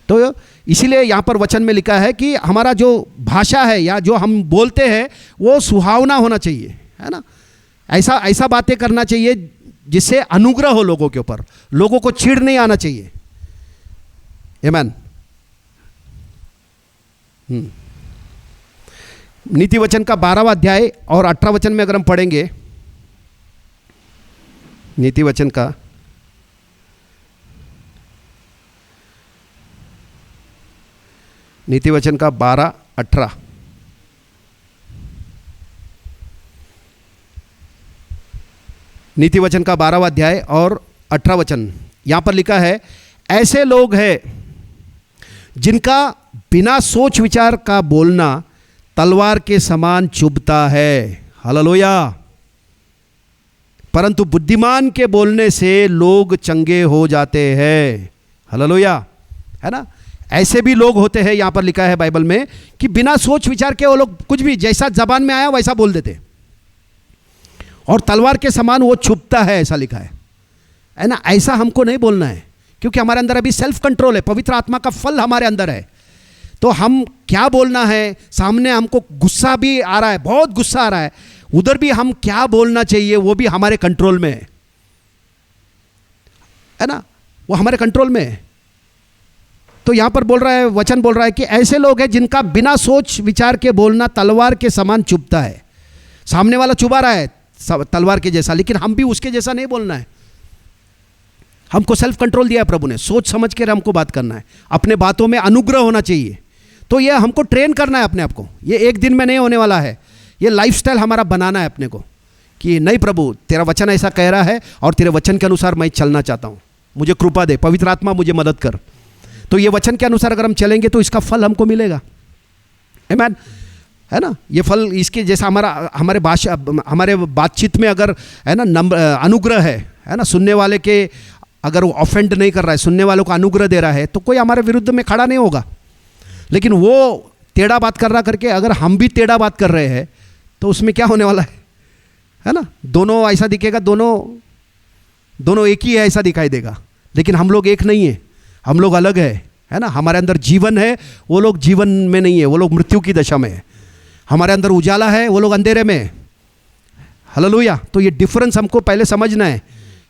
तो इसीलिए यहाँ पर वचन में लिखा है कि हमारा जो भाषा है या जो हम बोलते हैं वो सुहावना होना चाहिए, है ना। ऐसा बातें करना चाहिए जिससे अनुग्रह हो लोगों के ऊपर, लोगों को चिढ़ नहीं आना चाहिए। आमीन। नीति वचन का 12वां अध्याय और 18 वचन में अगर हम पढ़ेंगे, नीति वचन का नीति वचन का 12-18 नीति वचन का 12वां अध्याय और 18 वचन, यहाँ पर लिखा है ऐसे लोग हैं जिनका बिना सोच विचार का बोलना तलवार के समान चुभता है। हालेलुया। परंतु बुद्धिमान के बोलने से लोग चंगे हो जाते हैं। हालेलुया, है ना। ऐसे भी लोग होते हैं, यहाँ पर लिखा है बाइबल में कि बिना सोच विचार के वो लोग कुछ भी जैसा जबान में आया वैसा बोल देते, और तलवार के समान वो चुभता है, ऐसा लिखा है ना। ऐसा हमको नहीं बोलना है, क्योंकि हमारे अंदर अभी सेल्फ कंट्रोल है, पवित्र आत्मा का फल हमारे अंदर है। तो हम क्या बोलना है, सामने हमको गुस्सा भी आ रहा है, बहुत गुस्सा आ रहा है, उधर भी हम क्या बोलना चाहिए वो भी हमारे कंट्रोल में है ना, वो हमारे कंट्रोल में है। तो यहां पर बोल रहा है, वचन बोल रहा है कि ऐसे लोग हैं जिनका बिना सोच विचार के बोलना तलवार के समान चुभता है। सामने वाला चुभा रहा है तलवार के जैसा, लेकिन हम भी उसके जैसा नहीं बोलना है। हमको सेल्फ कंट्रोल दिया है प्रभु ने, सोच समझ कर हमको बात करना है, अपने बातों में अनुग्रह होना चाहिए। तो ये हमको ट्रेन करना है अपने आप को, ये एक दिन में नहीं होने वाला है, ये लाइफस्टाइल हमारा बनाना है अपने को। कि नहीं प्रभु, तेरा वचन ऐसा कह रहा है और तेरे वचन के अनुसार मैं चलना चाहता हूँ, मुझे कृपा दे, पवित्र आत्मा मुझे मदद कर। तो ये वचन के अनुसार अगर हम चलेंगे तो इसका फल हमको मिलेगा। आमीन, है ना। ये फल इसके जैसा हमारे बातचीत में अगर है ना अनुग्रह है ना, सुनने वाले के अगर वो ऑफेंड नहीं कर रहा है, सुनने वालों को अनुग्रह दे रहा है, तो कोई हमारे विरुद्ध में खड़ा नहीं होगा। लेकिन वो टेढ़ा बात कर रहा करके अगर हम भी टेढ़ा बात कर रहे हैं तो उसमें क्या होने वाला है ना। दोनों ऐसा दिखेगा, दोनों एक ही है ऐसा दिखाई देगा, लेकिन हम लोग एक नहीं है, हम लोग अलग है ना। हमारे अंदर जीवन है, वो लोग जीवन में नहीं है, वो लोग मृत्यु की दशा में है। हमारे अंदर उजाला है, वो लोग अंधेरे में है। हालेलुया। तो ये डिफरेंस हमको पहले समझना है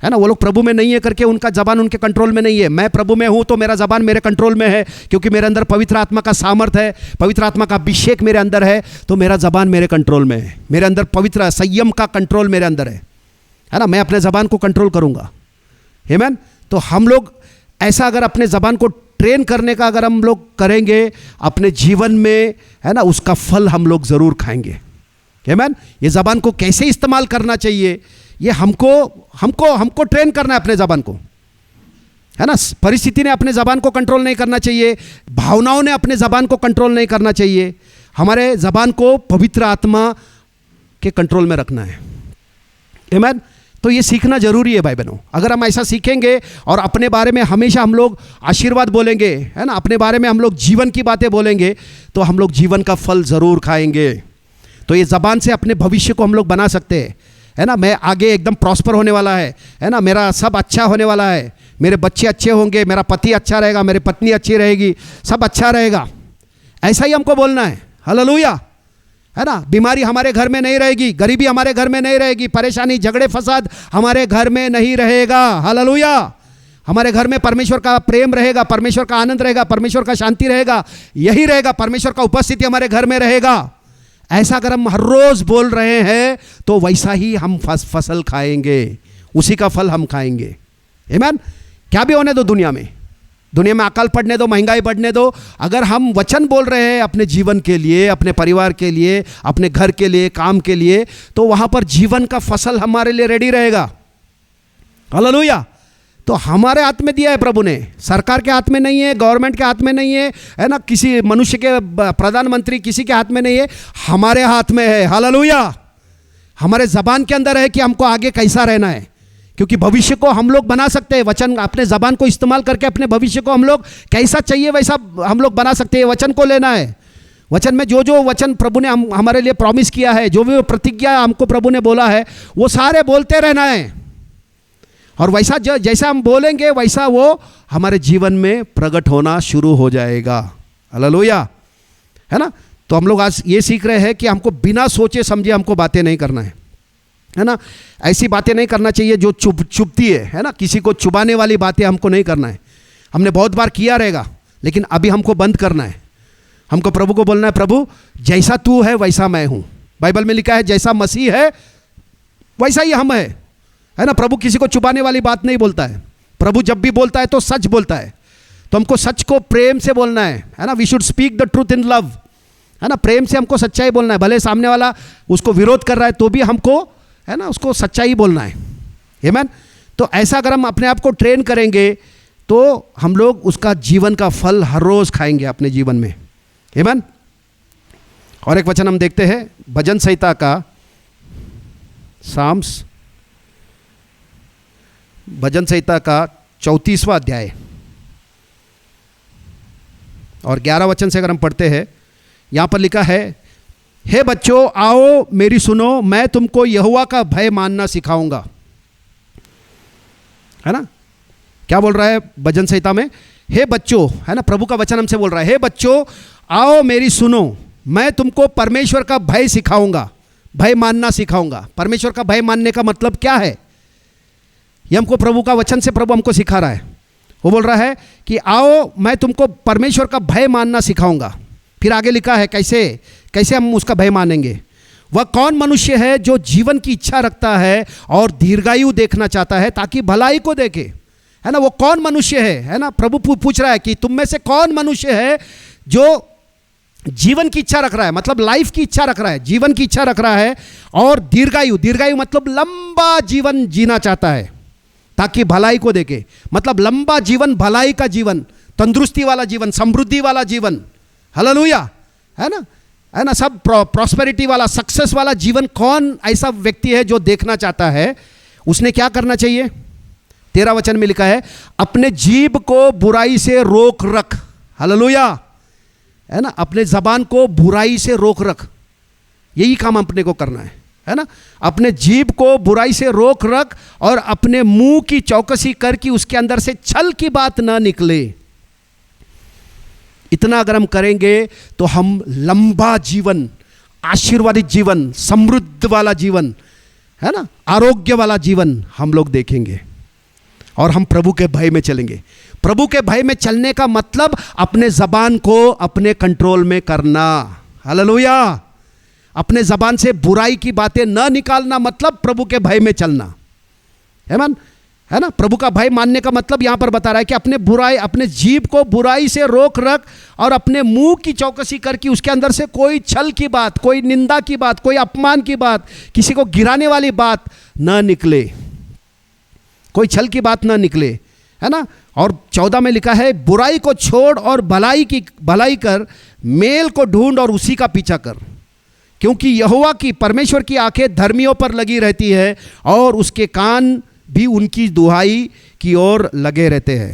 ना। वो लोग प्रभु में नहीं है करके उनका जबान उनके कंट्रोल में नहीं है। मैं प्रभु में हूँ तो मेरा जबान मेरे कंट्रोल में है, क्योंकि मेरे अंदर पवित्र आत्मा का सामर्थ्य है, पवित्र आत्मा का अभिषेक मेरे अंदर है, तो मेरा जबान मेरे कंट्रोल में है। मेरे अंदर पवित्र संयम का कंट्रोल मेरे अंदर है ना। मैं अपने जबान को कंट्रोल करूँगा। आमीन। तो हम लोग ऐसा अगर अपने जबान को ट्रेन करने का अगर हम लोग करेंगे अपने जीवन में, है ना, उसका फल हम लोग ज़रूर खाएंगे। आमीन। ये ज़बान को कैसे इस्तेमाल करना चाहिए, ये हमको ट्रेन करना है अपने ज़बान को, है ना। परिस्थिति ने अपने ज़बान को कंट्रोल नहीं करना चाहिए, भावनाओं ने अपने ज़बान को कंट्रोल नहीं करना चाहिए। हमारे ज़बान को पवित्र आत्मा के कंट्रोल में रखना है। आमीन। तो ये सीखना जरूरी है भाई बहनों। अगर हम ऐसा सीखेंगे और अपने बारे में हमेशा हम लोग आशीर्वाद बोलेंगे, है ना, अपने बारे में हम लोग जीवन की बातें बोलेंगे, तो हम लोग जीवन का फल ज़रूर खाएंगे। तो ये ज़बान से अपने भविष्य को हम लोग बना सकते हैं, है ना। मैं आगे एकदम प्रॉस्पर होने वाला है ना, मेरा सब अच्छा होने वाला है, मेरे बच्चे अच्छे होंगे, मेरा पति अच्छा रहेगा, मेरी पत्नी अच्छी रहेगी, सब अच्छा रहेगा, ऐसा ही हमको बोलना है। हालेलुया, है ना। बीमारी हमारे घर में नहीं रहेगी, गरीबी हमारे घर में नहीं रहेगी, परेशानी झगड़े फसाद हमारे घर में नहीं रहेगा। हालेलुया। हमारे घर में परमेश्वर का प्रेम रहेगा, परमेश्वर का आनंद रहेगा, परमेश्वर का शांति रहेगा, यही रहेगा, परमेश्वर का उपस्थिति हमारे घर में रहेगा। ऐसा अगर हम हर रोज बोल रहे हैं तो वैसा ही हम फसल खाएंगे, उसी का फल हम खाएंगे। आमीन। क्या भी होने दो दुनिया में अकाल पड़ने दो, महंगाई बढ़ने दो, अगर हम वचन बोल रहे हैं अपने जीवन के लिए, अपने परिवार के लिए, अपने घर के लिए, काम के लिए, तो वहाँ पर जीवन का फसल हमारे लिए रेडी रहेगा। हालेलुया। तो हमारे हाथ में दिया है प्रभु ने, सरकार के हाथ में नहीं है, गवर्नमेंट के हाथ में नहीं है ना, किसी मनुष्य के प्रधानमंत्री किसी के हाथ में नहीं है, हमारे हाथ में है। हालेलुया। हमारे ज़बान के अंदर है कि हमको आगे कैसा रहना है, क्योंकि भविष्य को हम लोग बना सकते हैं। वचन अपने ज़बान को इस्तेमाल करके अपने भविष्य को हम लोग कैसा चाहिए वैसा हम लोग बना सकते हैं। वचन को लेना है, वचन में जो वचन प्रभु ने हमारे लिए प्रॉमिस किया है, जो भी प्रतिज्ञा हमको प्रभु ने बोला है, वो सारे बोलते रहना है, और वैसा जैसा हम बोलेंगे वैसा वो हमारे जीवन में प्रकट होना शुरू हो जाएगा। हालेलुया, है ना। तो हम लोग आज ये सीख रहे हैं कि हमको बिना सोचे समझे हमको बातें नहीं करना है ना। ऐसी बातें नहीं करना चाहिए जो चुभती है ना, किसी को चुभाने वाली बातें हमको नहीं करना है। हमने बहुत बार किया रहेगा, लेकिन अभी हमको बंद करना है। हमको प्रभु को बोलना है, प्रभु जैसा तू है वैसा मैं हूँ। बाइबल में लिखा है जैसा मसीह है वैसा ही हम है ना। प्रभु किसी को चुभाने वाली बात नहीं बोलता है। प्रभु जब भी बोलता है तो सच बोलता है, तो हमको सच को प्रेम से बोलना है ना। We should speak the truth in love, है ना। प्रेम से हमको सच्चाई बोलना है, भले सामने वाला उसको विरोध कर रहा है तो भी हमको, है ना, उसको सच्चाई बोलना है। आमीन। तो ऐसा अगर हम अपने आप को ट्रेन करेंगे तो हम लोग उसका जीवन का फल हर रोज़ खाएंगे अपने जीवन में। आमीन। और एक वचन हम देखते हैं भजन संहिता का, साम्स भजन संहिता का 34वां अध्याय और 11 वचन से अगर हम पढ़ते हैं, यहाँ पर लिखा है, हे बच्चों आओ मेरी सुनो, मैं तुमको यहोवा का भय मानना सिखाऊंगा। है ना, क्या बोल रहा है भजन संहिता में? हे बच्चों, है ना, प्रभु का वचन हमसे बोल रहा है, हे बच्चों आओ मेरी सुनो, मैं तुमको परमेश्वर का भय सिखाऊंगा, भय मानना सिखाऊंगा। परमेश्वर का भय मानने का मतलब क्या है? ये हमको प्रभु का वचन से प्रभु हमको सिखा रहा है। वो बोल रहा है कि आओ मैं तुमको परमेश्वर का भय मानना सिखाऊंगा। फिर आगे लिखा है कैसे हम उसका भय मानेंगे। वह कौन मनुष्य है जो जीवन की इच्छा रखता है और दीर्घायु देखना चाहता है ताकि भलाई को देखे। है ना, वो कौन मनुष्य है ना। प्रभु पूछ रहा है कि तुम में से कौन मनुष्य है जो जीवन की इच्छा रख रहा है, मतलब लाइफ की इच्छा रख रहा है, जीवन की इच्छा रख रहा है, और दीर्घायु, दीर्घायु मतलब लंबा जीवन जीना चाहता है ताकि भलाई को देखे, मतलब लंबा जीवन, भलाई का जीवन, तंदुरुस्ती वाला जीवन, समृद्धि वाला जीवन, हालेलुया, है ना, है ना, सब प्रॉस्पेरिटी वाला, सक्सेस वाला जीवन। कौन ऐसा व्यक्ति है जो देखना चाहता है? उसने क्या करना चाहिए? 13 वचन में लिखा है, अपने जीभ को बुराई से रोक रख, हालेलुया, है ना, अपने जबान को बुराई से रोक रख, यही काम अपने को करना है ना, अपने जीभ को बुराई से रोक रख और अपने मुंह की चौकसी कर कि उसके अंदर से छल की बात ना निकले। इतना अगर हम करेंगे तो हम लंबा जीवन, आशीर्वादित जीवन, समृद्ध वाला जीवन, है ना, आरोग्य वाला जीवन हम लोग देखेंगे, और हम प्रभु के भय में चलेंगे। प्रभु के भय में चलने का मतलब अपने जबान को अपने कंट्रोल में करना, हालेलुया, अपने जबान से बुराई की बातें न निकालना, मतलब प्रभु के भय में चलना, है ना। प्रभु का भय मानने का मतलब यहां पर बता रहा है कि अपने जीभ को बुराई से रोक रख और अपने मुंह की चौकसी कर कि उसके अंदर से कोई छल की बात, कोई निंदा की बात, कोई अपमान की बात, किसी को गिराने वाली बात न निकले, कोई छल की बात न निकले, है ना। और 14 में लिखा है, बुराई को छोड़ और भलाई कर, मेल को ढूंढ और उसी का पीछा कर, क्योंकि यहोवा की, परमेश्वर की आंखें धर्मियों पर लगी रहती है और उसके कान भी उनकी दुहाई की ओर लगे रहते हैं।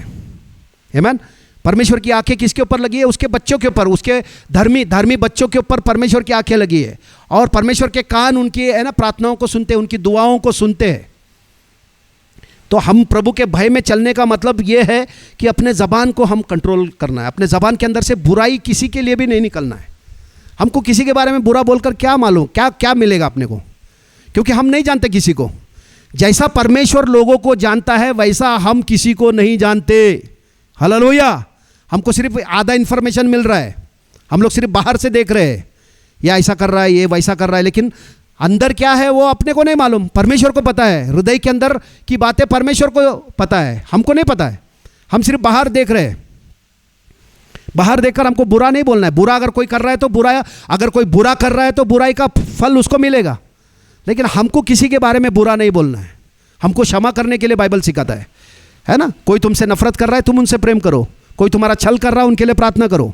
आमीन। परमेश्वर की आंखें किसके ऊपर लगी है? उसके बच्चों के ऊपर, उसके धर्मी बच्चों के ऊपर परमेश्वर की आंखें लगी है, और परमेश्वर के कान उनकी, है ना, प्रार्थनाओं को सुनते हैं, उनकी दुआओं को सुनते हैं। तो हम प्रभु के भय में चलने का मतलब ये है कि अपने ज़बान को हम कंट्रोल करना है, अपने ज़बान के अंदर से बुराई किसी के लिए भी नहीं निकलना है। हमको किसी के बारे में बुरा बोलकर क्या मालूम, क्या मिलेगा अपने को, क्योंकि हम नहीं जानते किसी को। जैसा परमेश्वर लोगों को जानता है वैसा हम किसी को नहीं जानते, हालेलुया। हमको सिर्फ आधा इन्फॉर्मेशन मिल रहा है, हम लोग सिर्फ बाहर से देख रहे हैं, या ऐसा कर रहा है, ये वैसा कर रहा है, लेकिन अंदर क्या है वो अपने को नहीं मालूम। परमेश्वर को पता है, हृदय के अंदर की बातें परमेश्वर को पता है, हमको नहीं पता है। हम सिर्फ बाहर देख रहे हैं। बाहर देखकर हमको बुरा नहीं बोलना है। बुरा अगर कोई कर रहा है तो बुरा, अगर कोई बुरा कर रहा है तो बुराई का फल उसको मिलेगा, लेकिन हमको किसी के बारे में बुरा नहीं बोलना है। हमको क्षमा करने के लिए बाइबल सिखाता है ना। कोई तुमसे नफरत कर रहा है, तुम उनसे प्रेम करो। कोई तुम्हारा छल कर रहा है, उनके लिए प्रार्थना करो।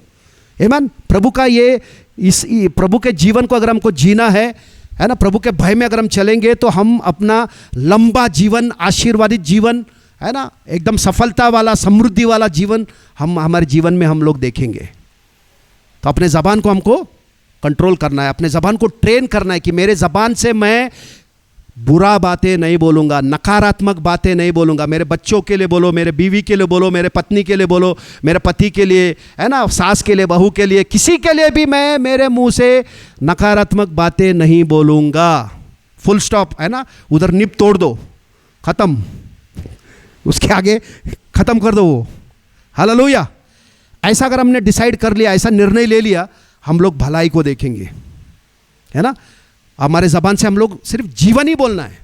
आमीन। प्रभु का इस प्रभु के जीवन को अगर हमको जीना है ना, प्रभु के भय में अगर हम चलेंगे तो हम अपना लंबा जीवन, आशीर्वादित जीवन, है ना, एकदम सफलता वाला, समृद्धि वाला जीवन हम हमारे जीवन में हम लोग देखेंगे। तो अपने ज़बान को हमको कंट्रोल करना है, अपने ज़बान को ट्रेन करना है कि मेरे ज़बान से मैं बुरा बातें नहीं बोलूँगा, नकारात्मक बातें नहीं बोलूँगा। मेरे बच्चों के लिए बोलो, मेरे बीवी के लिए बोलो, मेरे पत्नी के लिए बोलो, मेरे पति के लिए, है ना, सास के लिए, बहू के लिए, किसी के लिए भी मैं मेरे मुंह से नकारात्मक बातें नहीं बोलूँगा। फुल स्टॉप, है ना, उधर निप तोड़ दो, ख़त्म, उसके आगे ख़त्म कर दो वो, हालेलुया। ऐसा अगर हमने डिसाइड कर लिया, ऐसा निर्णय ले लिया, हम लोग भलाई को देखेंगे, है ना। हमारे ज़बान से हम लोग सिर्फ जीवन ही बोलना है।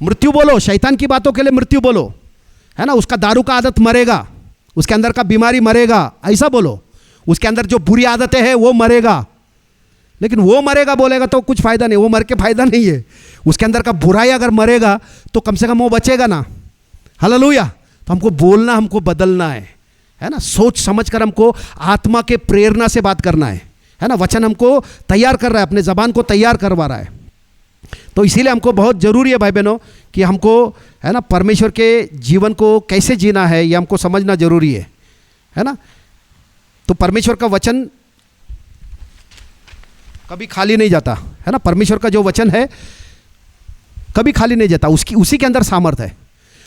मृत्यु बोलो, शैतान की बातों के लिए मृत्यु बोलो, है ना। उसका दारू का आदत मरेगा, उसके अंदर का बीमारी मरेगा, ऐसा बोलो। उसके अंदर जो बुरी आदतें हैं वो मरेगा, लेकिन वो मरेगा बोलेगा तो कुछ फ़ायदा नहीं, वो मर के फ़ायदा नहीं है। उसके अंदर का बुराई अगर मरेगा तो कम से कम वो बचेगा ना, हालेलुया। तो हमको बोलना, हमको बदलना है ना। सोच समझ कर हमको आत्मा के प्रेरणा से बात करना है ना। वचन हमको तैयार कर रहा है, अपने ज़बान को तैयार करवा रहा है। तो इसीलिए हमको बहुत ज़रूरी है भाई बहनों कि हमको, है ना, परमेश्वर के जीवन को कैसे जीना है ये हमको समझना ज़रूरी है ना। तो परमेश्वर का वचन कभी खाली नहीं जाता, है ना। परमेश्वर का जो वचन है कभी खाली नहीं जाता, उसी के अंदर सामर्थ है।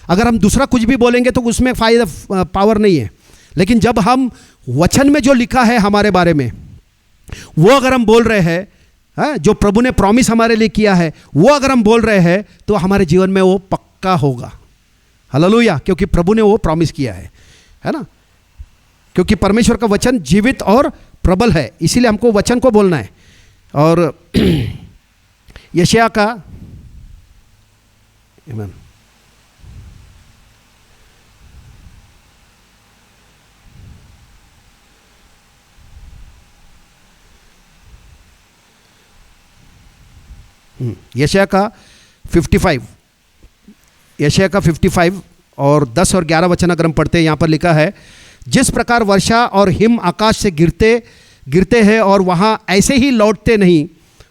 अगर हम दूसरा कुछ भी बोलेंगे तो उसमें फायदा, पावर नहीं है, लेकिन जब हम वचन में जो लिखा है हमारे बारे में वो अगर हम बोल रहे हैं, जो प्रभु ने प्रॉमिस हमारे लिए किया है वो अगर हम बोल रहे हैं तो हमारे जीवन में वो पक्का होगा, हालेलुया। क्योंकि प्रभु ने वो प्रॉमिस किया है ना। क्योंकि परमेश्वर का वचन जीवित और प्रबल है, इसीलिए हमको वचन को बोलना है। और यशायाह का, आमीन, यशाया का 55, यशाया का 55 और 10 और 11 वचन अगर हम पढ़ते हैं, यहाँ पर लिखा है, जिस प्रकार वर्षा और हिम आकाश से गिरते हैं और वहाँ ऐसे ही लौटते नहीं,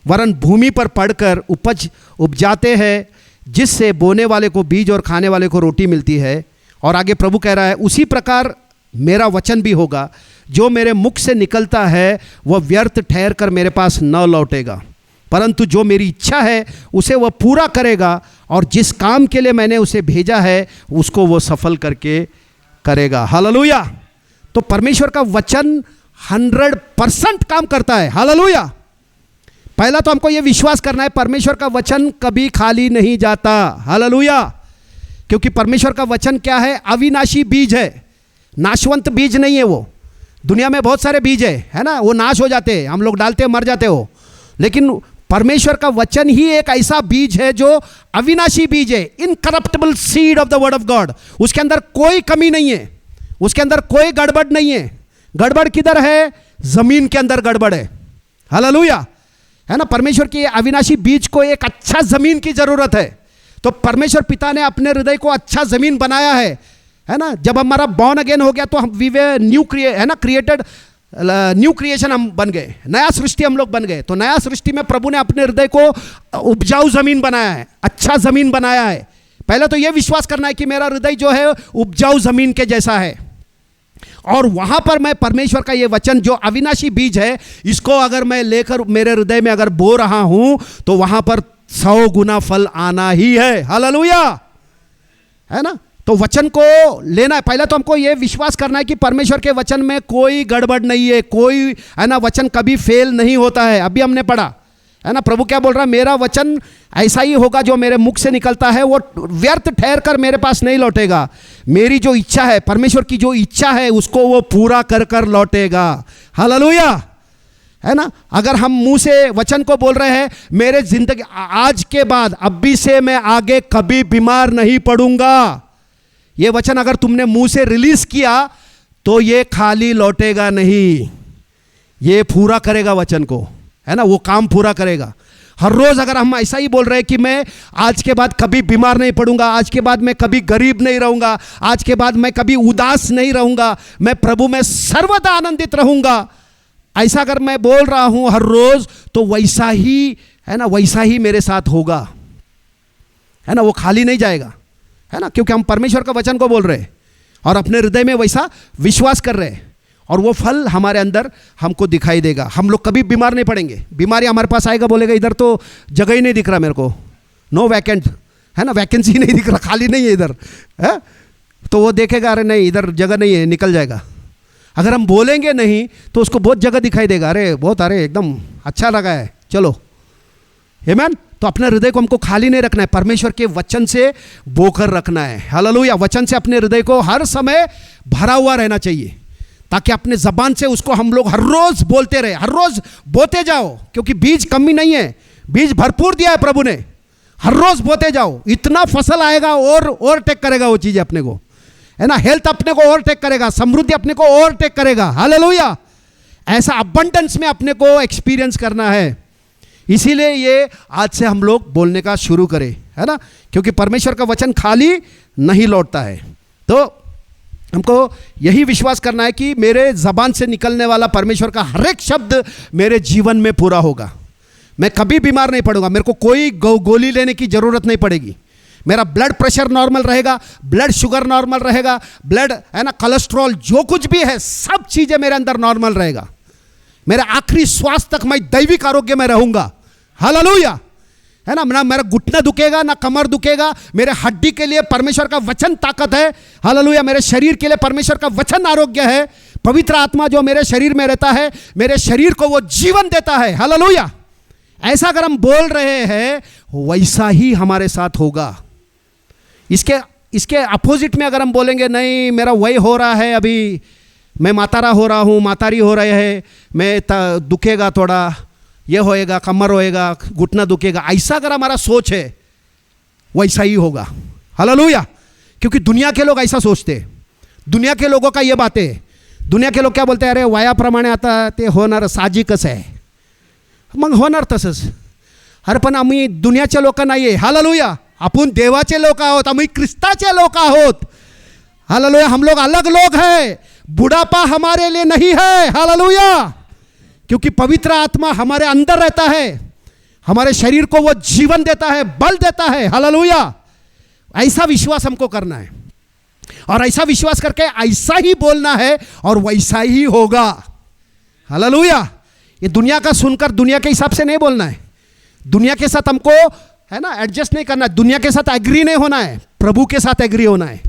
वरन भूमि पर पड़कर उपज उपजाते हैं, जिससे बोने वाले को बीज और खाने वाले को रोटी मिलती है। और आगे प्रभु कह रहा है, उसी प्रकार मेरा वचन भी होगा, जो मेरे मुख से निकलता है वह व्यर्थ ठहर कर मेरे पास न लौटेगा, परंतु जो मेरी इच्छा है उसे वह पूरा करेगा, और जिस काम के लिए मैंने उसे भेजा है उसको वो सफल करके करेगा। हालेलुया। तो परमेश्वर का वचन 100% काम करता है। हालेलुया। पहला तो हमको ये विश्वास करना है, परमेश्वर का वचन कभी खाली नहीं जाता। हालेलुया। क्योंकि परमेश्वर का वचन क्या है? अविनाशी बीज है, नाशवंत बीज नहीं है। वो दुनिया में बहुत सारे बीज है ना, वो नाश हो जाते हैं, हम लोग डालते हैं मर जाते हो, लेकिन परमेश्वर का वचन ही एक ऐसा बीज है जो अविनाशी बीज है, incorruptible seed of the word of God. उसके अंदर कोई कमी नहीं है, उसके अंदर कोई गड़बड़ नहीं है। गड़बड़ किधर है? जमीन के अंदर गड़बड़ है। हालेलुया, है ना। परमेश्वर के अविनाशी बीज को एक अच्छा जमीन की जरूरत है। तो परमेश्वर पिता ने अपने हृदय को अच्छा जमीन बनाया है ना। जब हमारा बॉर्न अगेन हो गया तो हम we were new created, new creation हम बन गए, नया सृष्टि हम लोग बन गए। तो नया सृष्टि में प्रभु ने अपने हृदय को उपजाऊ जमीन बनाया है, अच्छा जमीन बनाया है। पहले तो यह विश्वास करना है कि मेरा हृदय जो है उपजाऊ जमीन के जैसा है, और वहां पर मैं परमेश्वर का ये वचन जो अविनाशी बीज है, इसको अगर मैं लेकर मेरे हृदय में अगर बो रहा हूं तो वहां पर 100 गुना फल आना ही है। हालेलुया, है ना। तो वचन को लेना है। पहले तो हमको ये विश्वास करना है कि परमेश्वर के वचन में कोई गड़बड़ नहीं है, कोई, है ना, वचन कभी फेल नहीं होता है। अभी हमने पढ़ा, है ना, प्रभु क्या बोल रहा है? मेरा वचन ऐसा ही होगा, जो मेरे मुख से निकलता है वो व्यर्थ ठहर कर मेरे पास नहीं लौटेगा। मेरी जो इच्छा है, परमेश्वर की जो इच्छा है, उसको वो पूरा कर कर लौटेगा। हालेलुया, है ना। अगर हम मुंह से वचन को बोल रहे हैं, मेरे जिंदगी आज के बाद, अभी से मैं आगे कभी बीमार नहीं पड़ूंगा, ये वचन अगर तुमने मुंह से रिलीज किया तो ये खाली लौटेगा नहीं, ये पूरा करेगा वचन को, है ना, वो काम पूरा करेगा। हर रोज अगर हम ऐसा ही बोल रहे हैं कि मैं आज के बाद कभी बीमार नहीं पड़ूंगा, आज के बाद मैं कभी गरीब नहीं रहूंगा, आज के बाद मैं कभी उदास नहीं रहूंगा, मैं प्रभु में सर्वदा आनंदित रहूंगा, ऐसा अगर मैं बोल रहा हूं हर रोज, तो वैसा ही, है ना, वैसा ही मेरे साथ होगा, है ना, वो खाली नहीं जाएगा, है ना। क्योंकि हम परमेश्वर का वचन को बोल रहे हैं और अपने हृदय में वैसा विश्वास कर रहे हैं, और वो फल हमारे अंदर हमको दिखाई देगा। हम लोग कभी बीमार नहीं पड़ेंगे। बीमारी हमारे पास आएगा, बोलेगा इधर तो जगह ही नहीं दिख रहा मेरे को, नो वैकेंट, है ना, वैकेंसी नहीं दिख रहा, खाली नहीं है इधर, है। तो वो देखेगा, अरे नहीं इधर जगह नहीं है, निकल जाएगा। अगर हम बोलेंगे नहीं तो उसको बहुत जगह दिखाई देगा, अरे बहुत, अरे एकदम अच्छा लगा है, चलो। आमीन। तो अपने हृदय को हमको खाली नहीं रखना है, परमेश्वर के वचन से बोकर रखना है। हालेलुया। वचन से अपने हृदय को हर समय भरा हुआ रहना चाहिए, ताकि अपने जबान से उसको हम लोग हर रोज बोलते रहे, हर रोज बोते जाओ, क्योंकि बीज कमी नहीं है, बीज भरपूर दिया है प्रभु ने। हर रोज बोते जाओ, इतना फसल आएगा और ओवरटेक करेगा वो चीजें अपने को, है ना। हेल्थ अपने को ओवरटेक करेगा, समृद्धि अपने को ओवरटेक करेगा। हालेलुया। ऐसा अबंडेंस में अपने को एक्सपीरियंस करना है। इसीलिए ये आज से हम लोग बोलने का शुरू करें, है ना, क्योंकि परमेश्वर का वचन खाली नहीं लौटता है। तो हमको यही विश्वास करना है कि मेरे जबान से निकलने वाला परमेश्वर का हर एक शब्द मेरे जीवन में पूरा होगा। मैं कभी बीमार नहीं पड़ूंगा, मेरे को कोई गोली लेने की ज़रूरत नहीं पड़ेगी। मेरा ब्लड प्रेशर नॉर्मल रहेगा, ब्लड शुगर नॉर्मल रहेगा, ब्लड, है ना, कोलेस्ट्रॉल, जो कुछ भी है सब चीज़ें मेरे अंदर नॉर्मल रहेगा। मेरे आखिरी श्वास तक मैं दैविक आरोग्य में रहूंगा। हालेलुया, है ना। ना मेरा घुटना दुखेगा, ना कमर दुखेगा। मेरे हड्डी के लिए परमेश्वर का वचन ताकत है। हालेलुया। मेरे शरीर के लिए परमेश्वर का वचन आरोग्य है। पवित्र आत्मा जो मेरे शरीर में रहता है, मेरे शरीर को वो जीवन देता है। हालेलुया। ऐसा अगर हम बोल रहे हैं, वैसा ही हमारे साथ होगा। इसके अपोजिट में अगर हम बोलेंगे, नहीं मेरा वही हो रहा है, अभी मैं मातारा हो रहा हूँ, मातारी हो रहे हैं, मैं दुखेगा, थोड़ा ये होएगा, कमर होएगा, घुटना दुखेगा, ऐसा अगर हमारा सोच है, वैसा ही होगा। हालेलुया। क्योंकि दुनिया के लोग ऐसा सोचते हैं, दुनिया के लोगों का ये बात है। दुनिया के लोग क्या बोलते हैं? अरे वयाप्रमाणे आता ते होणार साहजिकच आहे, मग होणार तसंच। अरे पण आम्ही दुनियाचे लोक नाही आहे. हालेलुया. आपण देवाचे लोक आहोत, आम्ही ख्रिस्ताचे लोक आहोत. हालेलुया. हम लोग अलग लोग हैं. बुढ़ापा हमारे लिए नहीं है. हालेलुया. क्योंकि पवित्र आत्मा हमारे अंदर रहता है, हमारे शरीर को वो जीवन देता है, बल देता है. हालेलुया. ऐसा विश्वास हमको करना है और ऐसा विश्वास करके ऐसा ही बोलना है और वैसा ही होगा. हालेलुया. ये दुनिया का सुनकर दुनिया के हिसाब से नहीं बोलना है. दुनिया के साथ हमको है ना एडजस्ट नहीं करना है. दुनिया के साथ एग्री नहीं होना है, प्रभु के साथ एग्री होना है.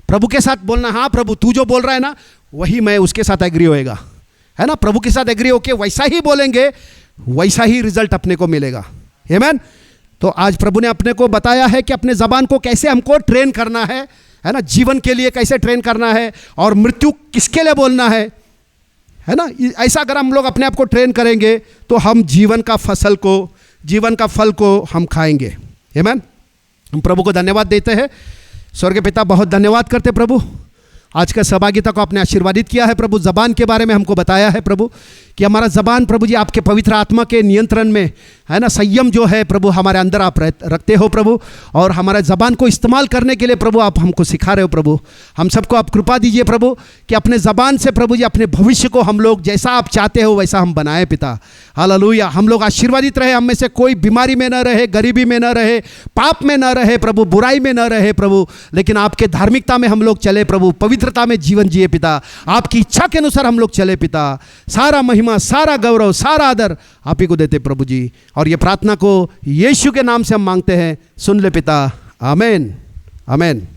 प्रभु के साथ बोलना, हाँ प्रभु तू जो बोल रहा है ना वही मैं उसके साथ एग्री होएगा. है ना. प्रभु के साथ एग्री होके वैसा ही बोलेंगे, वैसा ही रिजल्ट अपने को मिलेगा. आमीन. तो आज प्रभु ने अपने को बताया है कि अपने ज़बान को कैसे हमको ट्रेन करना है ना. जीवन के लिए कैसे ट्रेन करना है और मृत्यु किसके लिए बोलना है ना. ऐसा अगर हम लोग अपने आप को ट्रेन करेंगे तो हम जीवन का फल को हम खाएंगे. आमीन. हम प्रभु को धन्यवाद देते हैं. स्वर्गीय पिता, बहुत धन्यवाद करते प्रभु, आज का सहभागिता को आपने आशीर्वादित किया है प्रभु. ज़बान के बारे में हमको बताया है प्रभु कि हमारा ज़बान प्रभु जी आपके पवित्र आत्मा के नियंत्रण में है ना. संयम जो है प्रभु हमारे अंदर आप रखते हो प्रभु, और हमारे ज़बान को इस्तेमाल करने के लिए प्रभु आप हमको सिखा रहे हो प्रभु. हम सबको आप कृपा दीजिए प्रभु कि अपने ज़बान से प्रभु जी अपने भविष्य को हम लोग जैसा आप चाहते हो वैसा हम बनाए पिता. हालेलुया. हम लोग आशीर्वादित रहे, हम में से कोई बीमारी में न रहे, गरीबी में न रहे, पाप में न रहे प्रभु, बुराई में न रहे प्रभु, लेकिन आपके धार्मिकता में हम लोग चले प्रभु, पवित्रता में जीवन जिए पिता. आपकी इच्छा के अनुसार हम लोग चले पिता. सारा महिमा, सारा गौरव, सारा आदर आप ही को देते प्रभु जी. और ये प्रार्थना को यीशु के नाम से हम मांगते हैं. सुन ले पिता. आमीन. आमीन.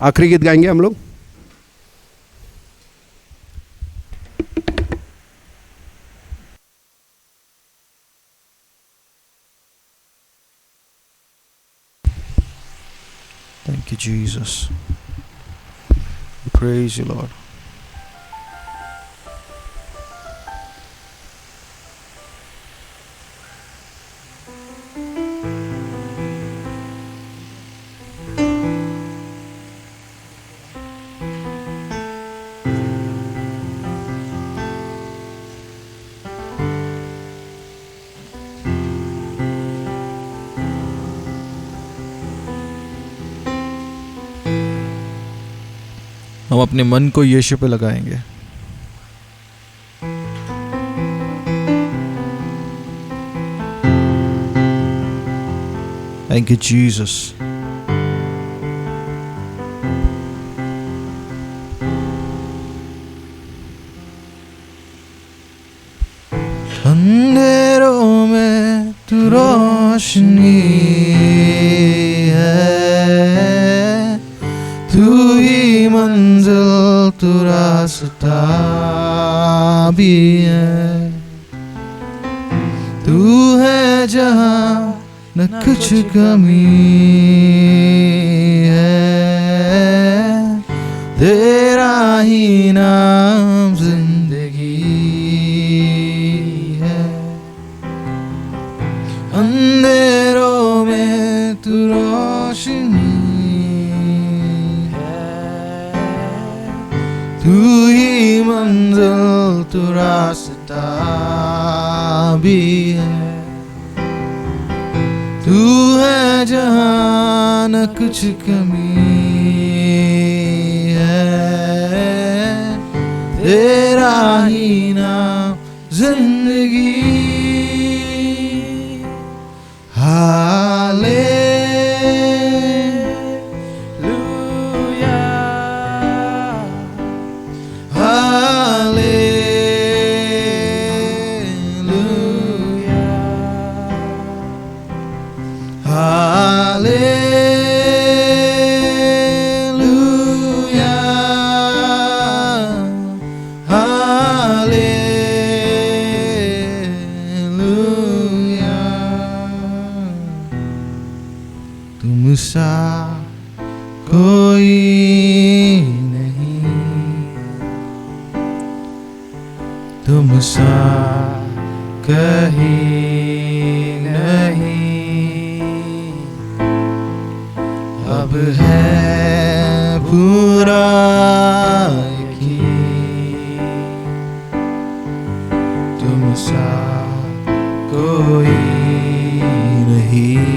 आखिरी गीत गाएंगे हम लोग. Thank you, Jesus. Praise you, Lord. हम अपने मन को यीशु पे लगाएंगे. Thank you, Jesus. अंधेरों में तू रोशनी है, तू ही मंजिल, तू रास्ता भी है. तू है जहाँ न कुछ कमी है, तेरा ही नाम जिंदगी है. अंधेरों में तू रोशनी, तू ही मंजिल, तू रास्ता भी है. तू है जहाँ न कुछ कमी है, तेरा ही नाम जिंदगी. तुमसा कोई नहीं, तुमसा कहीं नहीं. अब है पूरा यकीन, तुम सा कोई नहीं,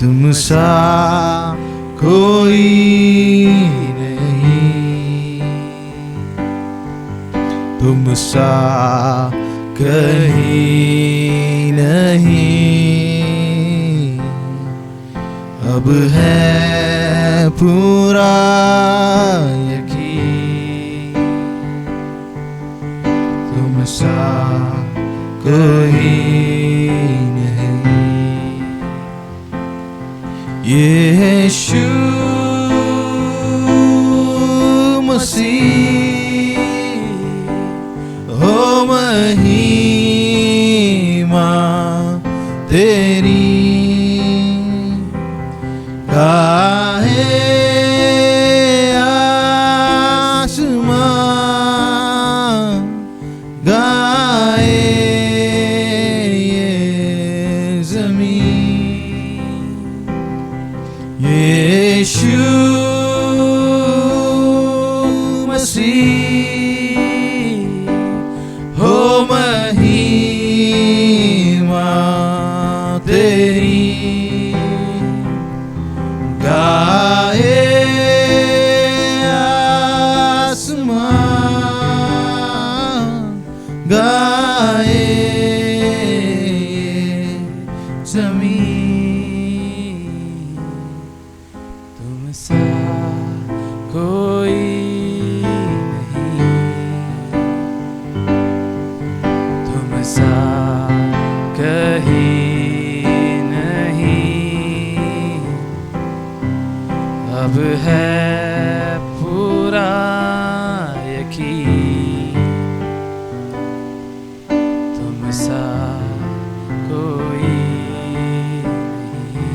तुम सा कोई नहीं, तुम सा कहीं नहीं, अब है पूरा यकीन, तुम सा कोई नहीं। यीशु मसीह हो महिमा तेरी, गाहे आसमां, गाए ये ज़मीन, यीशु मसीह हो महिमा तेरी, गाए आसमां, गाए ज़मीन, तुम सा कोई नहीं, तुम सा कहीं नहीं, अब है पूरा यकीन, तुम सा कोई नहीं।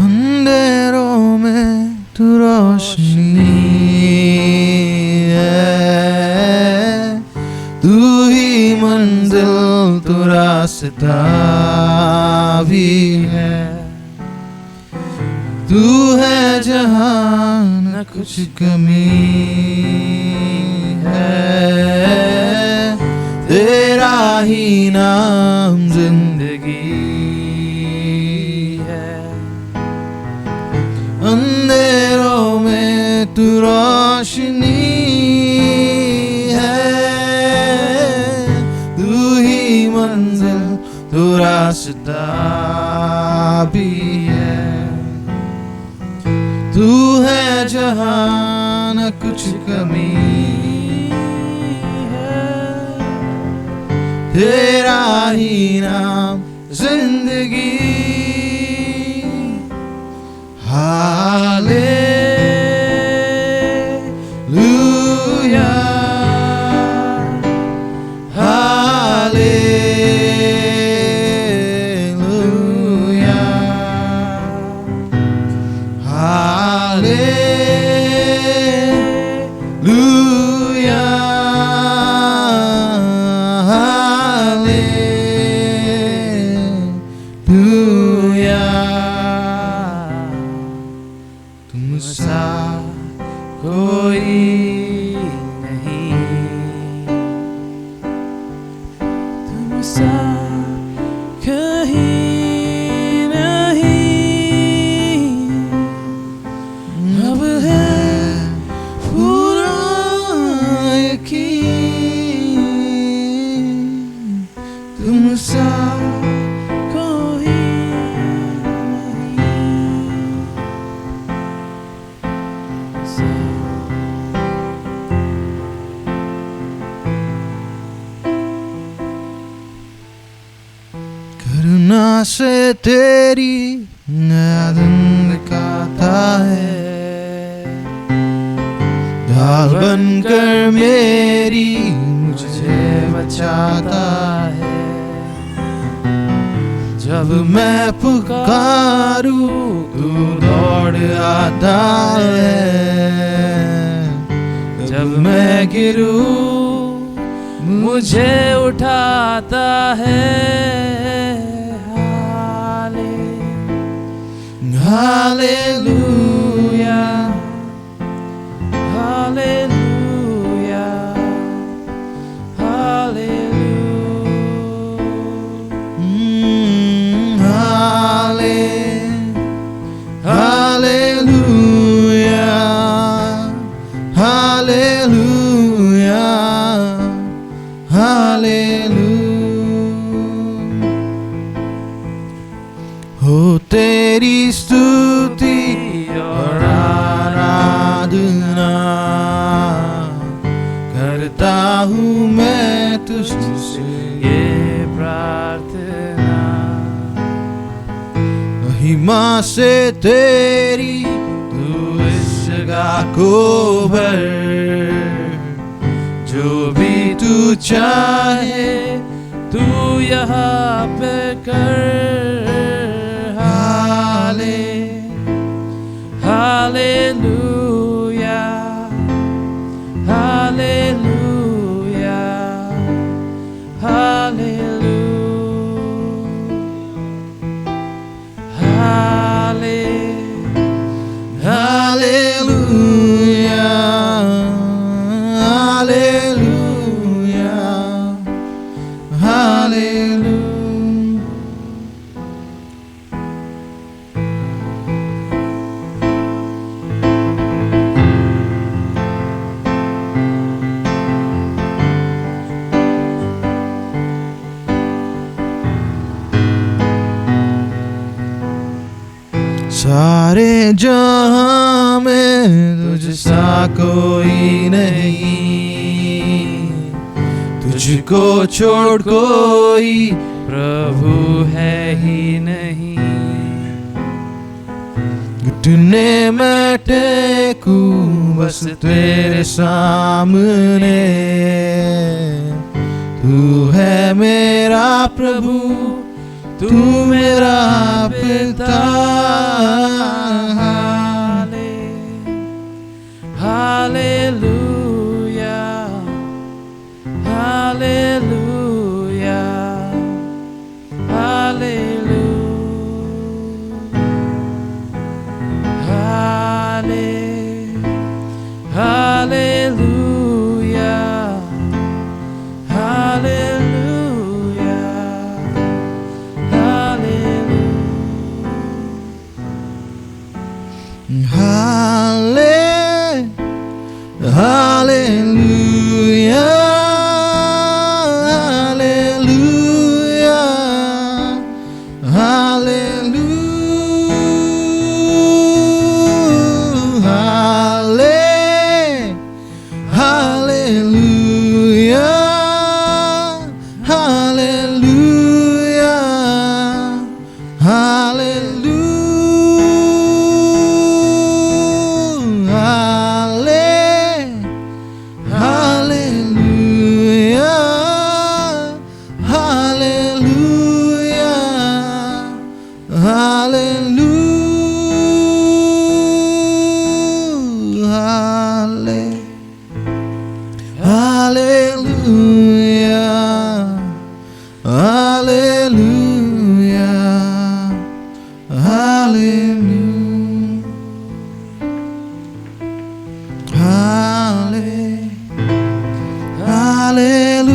अंधेरों में तू रोशनी है, तू ही मंजिल, तू रास्ता भी है, तू है जहां न कुछ कमी है, तेरा ही नाम जिंदगी है। अंधेरों में तू रोशनी है, तू ही मंजिल, तू रास्ता भी है, तू है जहां न कुछ कमी है, तेरा ही नाम जिंदगी। हालेलुया, हालेलुया, हालेलुया, हालेलुया, तुम सा कोई नहीं, तुम सा कहीं नहीं, अब है पूरा यकीन, तुम सा कोई नहीं। यमुना से तेरी नया दिन दिखाता है, ढाल बनकर मेरी मुझे बचाता है। जब मैं पुकारूं तू दौड़ आता है, जब मैं गिरूं मुझे उठाता है। Hallelujah, hallelujah, hallelujah, hallelujah, hallelujah, hallelujah. हो तेरी स्तुति और आराधना करता हूँ मैं तुझसे ये प्रार्थना। महिमा से तेरी तू इस जगह को भर, जो भी तू चाहे तू यहाँ पे कर। Hallelujah, hallelujah, hallelujah, hallelujah, hallelujah, hallelujah. सारे जहां में तुझसा कोई नहीं, तुझको छोड़ कोई प्रभु है ही नहीं। घुटने मैं टेकूं बस तेरे सामने, तू है मेरा प्रभु, तू मेरा पिता। Hallelujah, hallelujah, hallelujah, hallelujah,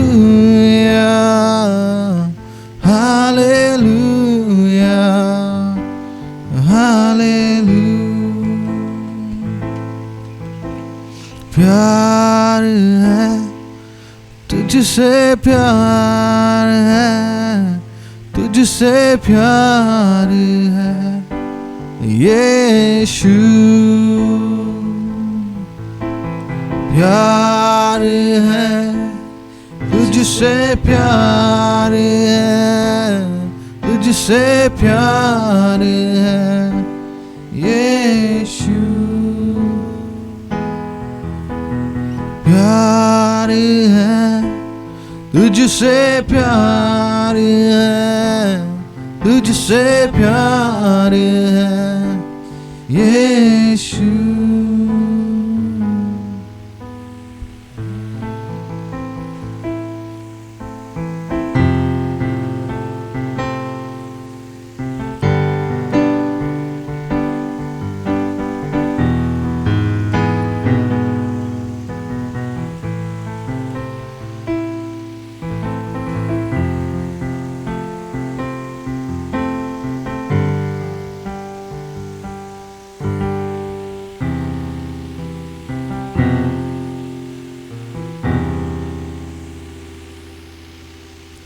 hallelujah, hallelujah, hallelujah, प्यार है तुझसे, प्यार है तुझसे, प्यार है यीशु। प्यार है तुझसे, प्यार है तुझसे, तुझसे प्यार है यीशु, प्यार है तुझसे प्यार है, तुझसे प्यार है यीशु।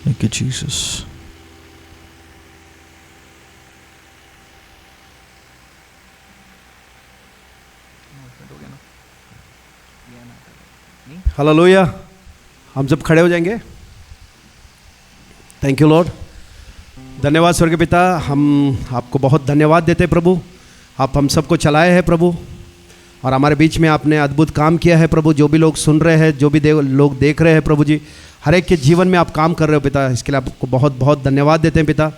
Thank you, Jesus. हालेलुया। हम सब खड़े हो जाएंगे। Thank you Lord. धन्यवाद स्वर्गीय पिता, हम आपको बहुत धन्यवाद देते हैं प्रभु। आप हम सबको चलाए हैं प्रभु, और हमारे बीच में आपने अद्भुत काम किया है प्रभु। जो भी लोग सुन रहे हैं, जो भी लोग देख रहे हैं प्रभु जी, हर एक के जीवन में आप काम कर रहे हो पिता, इसके लिए आपको बहुत बहुत धन्यवाद देते हैं पिता।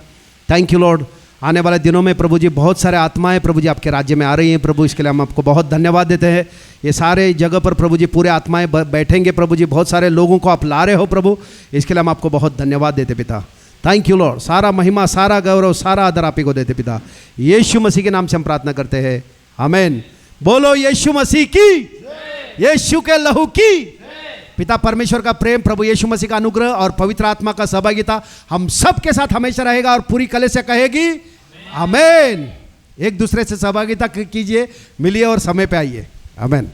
Thank you Lord. आने वाले दिनों में प्रभु जी बहुत सारे आत्माएं प्रभु जी आपके राज्य में आ रही हैं प्रभु, इसके लिए हम आपको बहुत धन्यवाद देते हैं। ये सारे जगह पर प्रभु जी पूरे आत्माएं बैठेंगे प्रभु जी, बहुत सारे लोगों को आप ला रहे हो प्रभु, इसके लिए हम आपको बहुत धन्यवाद देते पिता। Thank you Lord. सारा महिमा, सारा गौरव, सारा आदर आप ही को देते पिता। यीशु मसीह के नाम से हम प्रार्थना करते हैं, आमीन। बोलो यीशु मसीह की, यीशु के लहू की। पिता परमेश्वर का प्रेम, प्रभु यीशु मसीह का अनुग्रह और पवित्र आत्मा का सहभागिता हम सब के साथ हमेशा रहेगा, और पूरी कलीसिया कहेगी आमीन। एक दूसरे से सहभागिता कीजिए, मिलिए और समय पे आइए। आमीन।